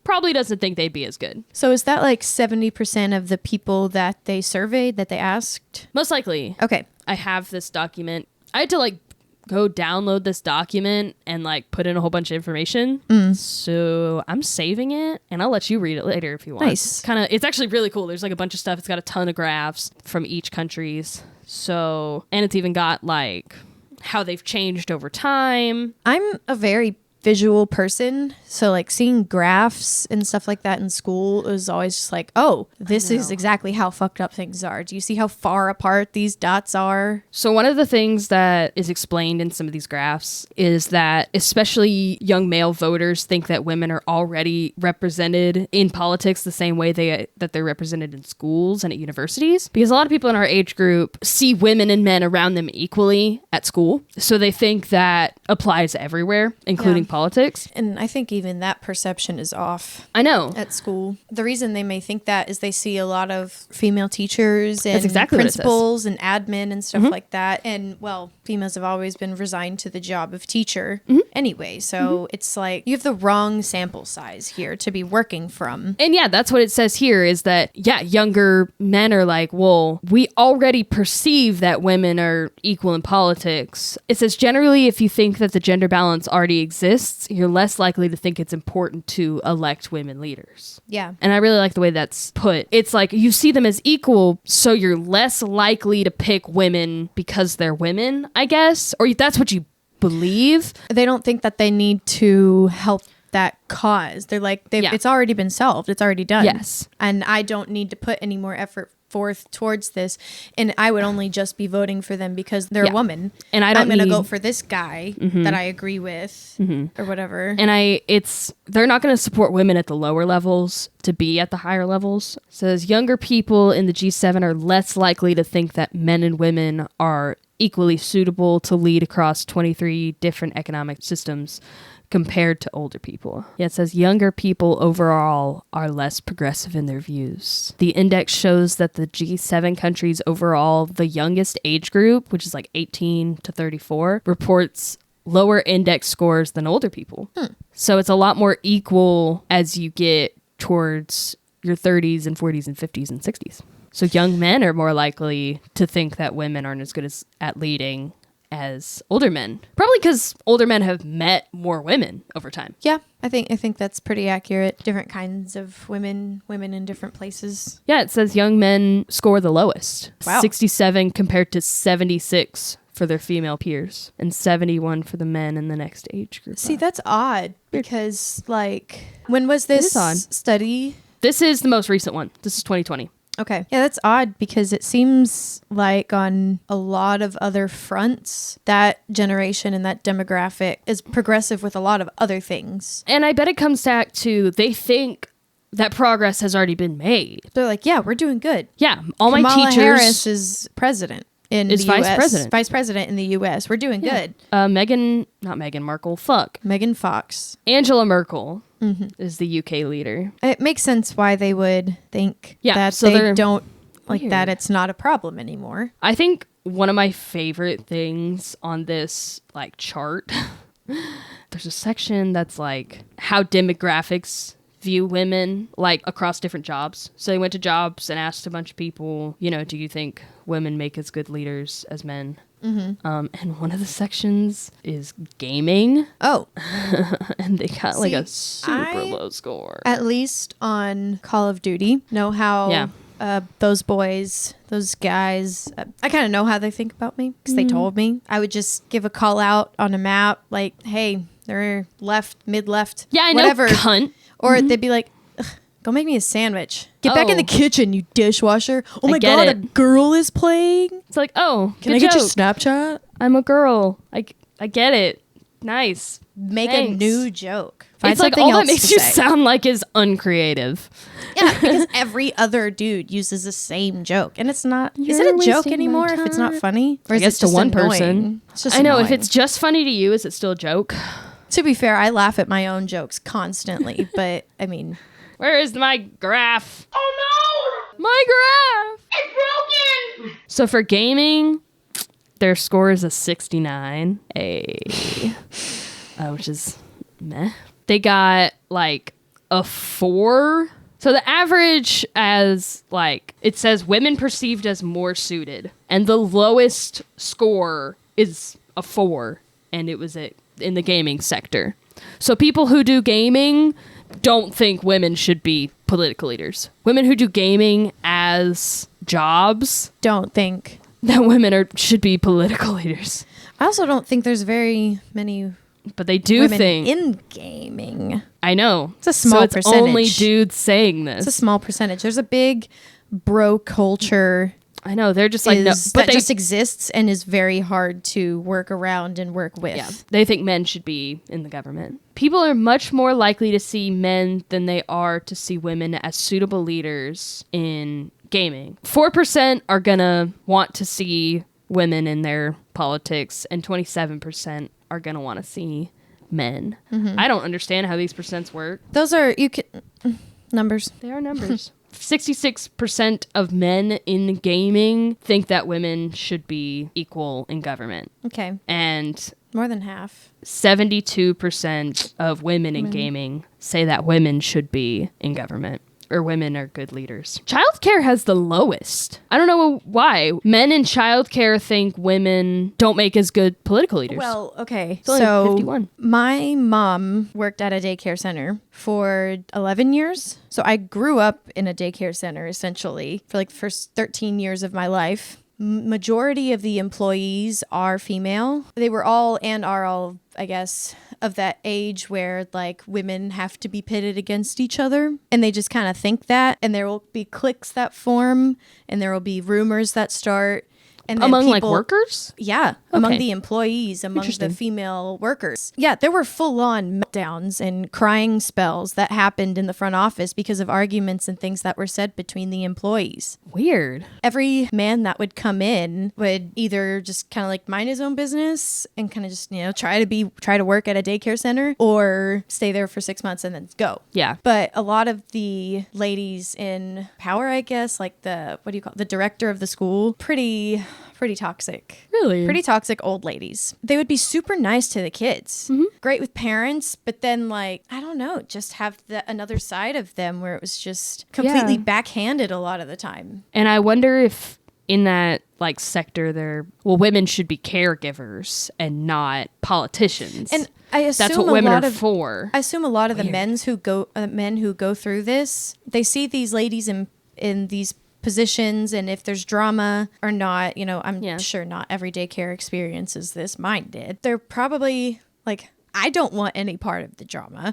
probably doesn't think they'd be as good. So is that 70% of the people that they surveyed, that they asked? Most likely. Okay. I have this document. I had to go download this document and put in a whole bunch of information. So I'm saving it and I'll let you read it later if you want. Nice. It's actually really cool. There's a bunch of stuff. It's got a ton of graphs from each countries. So, and it's even got how they've changed over time. I'm a very visual person, so seeing graphs and stuff like that in school is always just this is exactly how fucked up things are. Do you see how far apart these dots are? So one of the things that is explained in some of these graphs is that especially young male voters think that women are already represented in politics the same way that they're represented in schools and at universities, because a lot of people in our age group see women and men around them equally at school, so they think that applies everywhere, including politics. And I think even that perception is off. I know. At school. The reason they may think that is they see a lot of female teachers and exactly principals and admin and stuff like that. And females have always been resigned to the job of teacher anyway. So it's you have the wrong sample size here to be working from. And that's what it says here is that, younger men are well, we already perceive that women are equal in politics. It says generally, if you think that the gender balance already exists, you're less likely to think it's important to elect women leaders. Yeah. And I really like the way that's put. It's you see them as equal, so you're less likely to pick women because they're women, I guess. Or that's what you believe. They don't think that they need to help that cause. They're it's already been solved. It's already done. Yes. And I don't need to put any more effort forth towards this, and I would only just be voting for them because they're a woman, and I'm going to go for this guy that I agree with or whatever. And they're not going to support women at the lower levels to be at the higher levels. It says younger people in the G7 are less likely to think that men and women are equally suitable to lead across 23 different economic systems compared to older people. It says younger people overall are less progressive in their views. The index shows that the G7 countries overall, the youngest age group, which is 18 to 34, reports lower index scores than older people. So it's a lot more equal as you get towards your 30s and 40s and 50s and 60s. So young men are more likely to think that women aren't as good at leading as older men, probably because older men have met more women over time. Yeah, I think that's pretty accurate. Different kinds of women in different places. Yeah, it says young men score the lowest. Wow. 67 compared to 76 for their female peers and 71 for the men in the next age group. See, that's odd because when was this study? This is the most recent one. This is 2020. Okay. Yeah, that's odd because it seems like on a lot of other fronts, that generation and that demographic is progressive with a lot of other things. And I bet it comes back to they think that progress has already been made. They're like, yeah, we're doing good. Yeah, all my Kamala teachers. Harris is president in Is the vice US. president. Vice president in the U.S. We're doing good. Not Meghan Markle. Fuck. Megan Fox. Angela Merkel is the UK leader. It makes sense why they would think Yeah, that so they they're don't like weird. that. It's not a problem anymore. I think one of my favorite things on this like chart, there's a section that's like how demographics view women like across different jobs. So they went to jobs and asked a bunch of people, you know, do you think women make as good leaders as men? And one of the sections is gaming, Oh, and they got like a See, super low score. at least on Call of Duty, know how Yeah. those boys, those guys, I kind of know how they think about me because they told me. I would just give a call out on a map like, hey, they're left, mid-left, Yeah, I know, whatever. cunt. Or they'd be like, "Ugh, go make me a sandwich. Get back in Oh. the kitchen, you dishwasher. Oh I my get God, it. a girl is playing. It's like, oh, Can good I get joke. your Snapchat? I'm a girl. I get it. Nice. Make a Thanks. new joke. Find It's like something all that else makes to you say. sound like is uncreative. Yeah, because every other dude uses the same joke, and it's not. Is You're it a joke wasting my anymore if it's not time. funny? Or I is guess it to just one annoying? person. It's just I know if annoying. it's just funny to you, is it still a joke? To be fair, I laugh at my own jokes constantly, but I mean, Where is my graph? Oh no! My graph! It's broken! So for gaming, their score is a 69. Which is meh. They got like a 4. So the average as like, it says women perceived as more suited. And the lowest score is a 4. And it was in the gaming sector. So people who do gaming don't think women should be political leaders. Women who do gaming as jobs don't think. that women should be political leaders. I also don't think there's very many But they do women think. in gaming. I know. It's a small so it's percentage. only dudes saying this. It's a small percentage. There's a big bro culture I know. They're just like, no. that But they just exists and is very hard to work around and work with. Yeah, they think men should be in the government. People are much more likely to see men than they are to see women as suitable leaders in gaming. 4% are gonna want to see women in their politics, and 27% are gonna want to see men. I don't understand how these percents work. Those are numbers. They are numbers. 66% of men in gaming think that women should be equal in government. Okay. And More than half. 72% of women in gaming say that women should be in government, or women are good leaders. Childcare has the lowest. I don't know why. Men in childcare think women don't make as good political leaders. Well, okay. only So 51. my mom worked at a daycare center for 11 years. So I grew up in a daycare center essentially for like the first 13 years of my life. Majority of the employees are female. They were all and are all, I guess, of that age where like women have to be pitted against each other, and they just kind of think that, and there will be cliques that form, and there will be rumors that start. And then among like people- workers? Yeah, among Okay. the employees, among the Interesting. female workers. Yeah, there were full-on meltdowns and crying spells that happened in the front office because of arguments and things that were said between the employees. Weird. Every man that would come in would either just kind of like mind his own business and kind of just, try to work at a daycare center, or stay there for 6 months and then go. Yeah. But a lot of the ladies in power, I guess, like the director of the school, pretty toxic. Really? Pretty toxic old ladies. They would be super nice to the kids. Great with parents, but then like, I don't know, just have another side of them where it was just completely Yeah. backhanded a lot of the time. And I wonder if in that like sector women should be caregivers and not politicians. And I assume that's what a women lot are of, for. I assume a lot of the men who go through this, they see these ladies in these positions, and if there's drama or not, I'm sure not every daycare experiences this. Mine did. They're probably like, I don't want any part of the drama,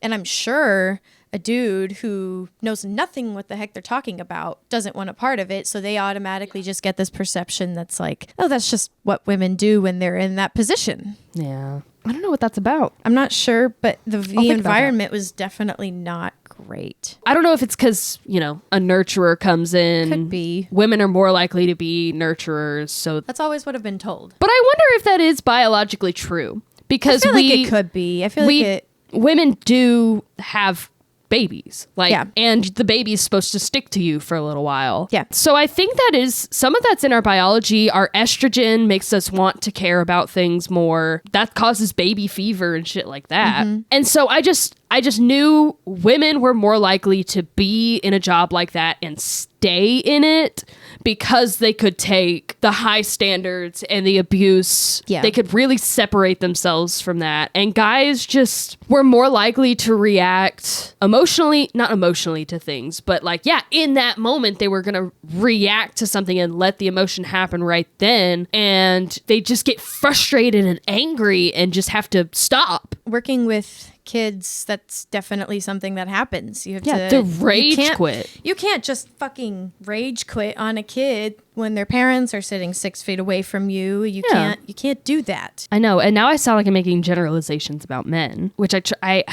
and I'm sure a dude who knows nothing what the heck they're talking about doesn't want a part of it, so they automatically just get this perception that's like, oh, that's just what women do when they're in that position. Yeah. I don't know what that's about. I'm not sure, but the about that. environment was definitely not great. I don't know if it's because, you know, a nurturer comes in. Could be. Women are more likely to be nurturers. So That's always what I've been told. But I wonder if that is biologically true. Because I feel like it could be. I feel like women do have babies, like, Yeah. and the baby's supposed to stick to you for a little while. Yeah. So I think that is some of that's in our biology. Our estrogen makes us want to care about things more. That causes baby fever and shit like that. And so I just knew women were more likely to be in a job like that and stay in it because they could take the high standards and the abuse. Yeah. They could really separate themselves from that. And guys just were more likely to react not emotionally to things, but like, yeah, in that moment, they were going to react to something and let the emotion happen right then. And they just get frustrated and angry and just have to stop. working with kids, that's definitely something that happens. You have to rage quit. You can't just fucking rage quit on a kid when their parents are sitting 6 feet away from you. You can't do that. I know, and now I sound like I'm making generalizations about men, which I'm trying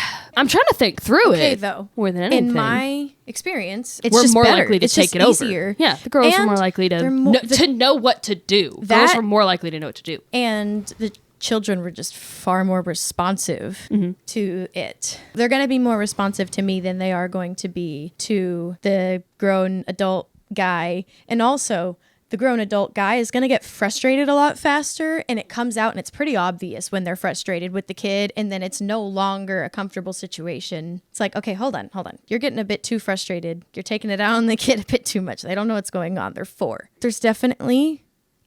to think through it. Though, more than anything, in my experience, it's we're just more better. likely to it's take just it easier. over. Yeah, the girls and are more likely to know what to do. Girls are more likely to know what to do, and the children were just far more responsive to it. They're going to be more responsive to me than they are going to be to the grown adult guy. And also, the grown adult guy is going to get frustrated a lot faster, and it comes out and it's pretty obvious when they're frustrated with the kid, and then it's no longer a comfortable situation. It's like, okay, hold on. You're getting a bit too frustrated. You're taking it out on the kid a bit too much. They don't know what's going on. They're 4. There's definitely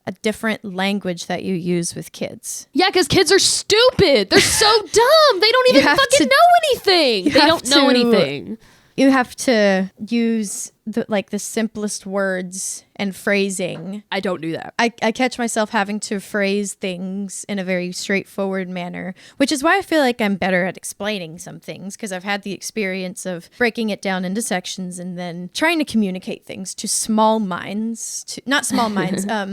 a different language that you use with kids. Yeah, because kids are stupid. They're so dumb. They don't even fucking know anything. They don't know anything. You have to use the simplest words and phrasing. I don't do that. I catch myself having to phrase things in a very straightforward manner, which is why I feel like I'm better at explaining some things, because I've had the experience of breaking it down into sections and then trying to communicate things to small minds, not small minds. Not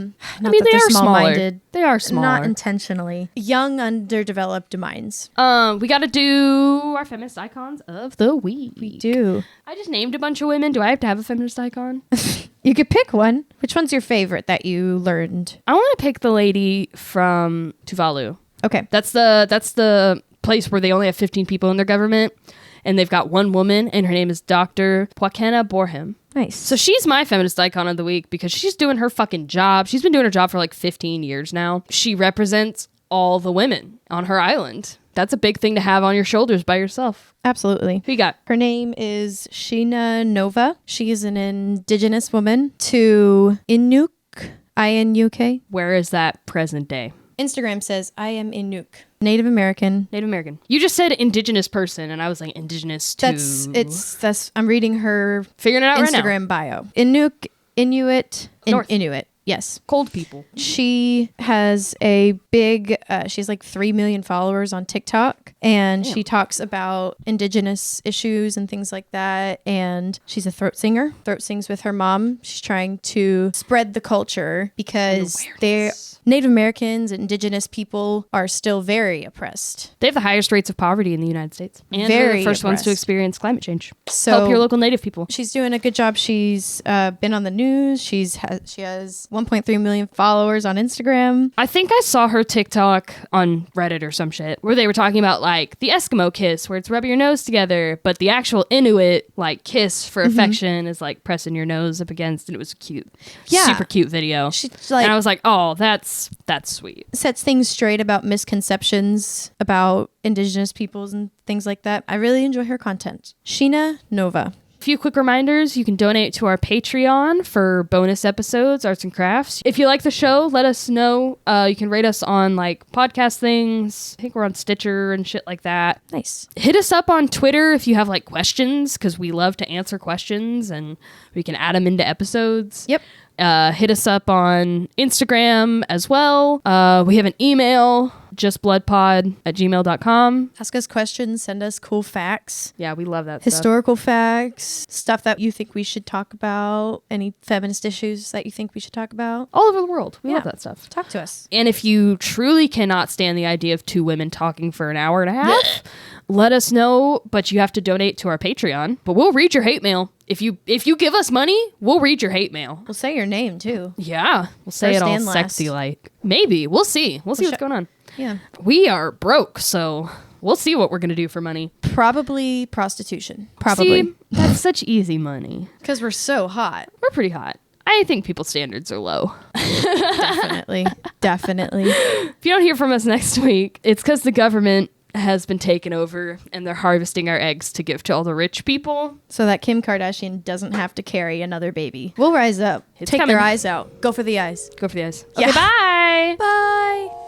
I mean, they are small-minded. They are smaller. Not intentionally. Young, underdeveloped minds. We got to do our feminist icons of the week. We do. I just named a bunch of women. Do I have to have a feminist icon? You could pick one. Which one's your favorite that you learned? I want to pick the lady from Tuvalu. Okay. That's the place where they only have 15 people in their government, and they've got one woman, and her name is Dr. Pwakena Borhem. Nice. So she's my feminist icon of the week because she's doing her fucking job. She's been doing her job for like 15 years now. She represents all the women on her island. That's a big thing to have on your shoulders by yourself. Absolutely. Who you got? Her name is Sheena Nova. She is an indigenous woman to Inuk, I-N-U-K. Where is that present day? Instagram says, I am Inuk. Native American. Native American. You just said indigenous person, and I was like, indigenous to... I'm reading her figuring it out Instagram right now. bio. Inuk, Inuit, North. Inuit. Yes. Cold people. She has a big, she's like 3 million followers on TikTok, and she talks about indigenous issues and things like that. And she's a throat singer, throat sings with her mom. She's trying to spread the culture because Native Americans and indigenous people are still very oppressed. They have the highest rates of poverty in the United States. And very they're the first ones oppressed. to experience climate change. So help your local Native people. She's doing a good job. She's been on the news. She has 1.3 million followers on Instagram. I think I saw her TikTok on Reddit or some shit where they were talking about like the Eskimo kiss where it's rubbing your nose together, but the actual Inuit like kiss for affection is like pressing your nose up against, and it was super cute video. She's like, and I was like, oh, that's sweet. Sets things straight about misconceptions about indigenous peoples and things like that. I really enjoy her content. Sheena Nova. A few quick reminders. You can donate to our Patreon for bonus episodes, arts and crafts. If you like the show, let us know. You can rate us on like podcast things. I think we're on Stitcher and shit like that. Nice. Hit us up on Twitter if you have like questions, because we love to answer questions and we can add them into episodes. Yep. Hit us up on Instagram as well. We have an email, justbloodpod@gmail.com. Ask us questions. Send us cool facts. Yeah, we love that Historical facts. Stuff that you think we should talk about. Any feminist issues that you think we should talk about. All over the world. We love that stuff. Talk to us. And if you truly cannot stand the idea of 2 women talking for an hour and a half, let us know, but you have to donate to our Patreon. But we'll read your hate mail. If you give us money, we'll read your hate mail. We'll say your name too. Yeah. We'll say it all sexy like. Maybe. We'll see. We'll see what's going on. Yeah. We are broke, so we'll see what we're going to do for money. Probably prostitution. Probably. See, that's such easy money. Because we're so hot. We're pretty hot. I think people's standards are low. Definitely. Definitely. If you don't hear from us next week, it's because the government has been taken over and they're harvesting our eggs to give to all the rich people. So that Kim Kardashian doesn't have to carry another baby. We'll rise up. It's Take coming. their eyes out. Go for the eyes. Go for the eyes. Yeah. Okay, bye. Bye.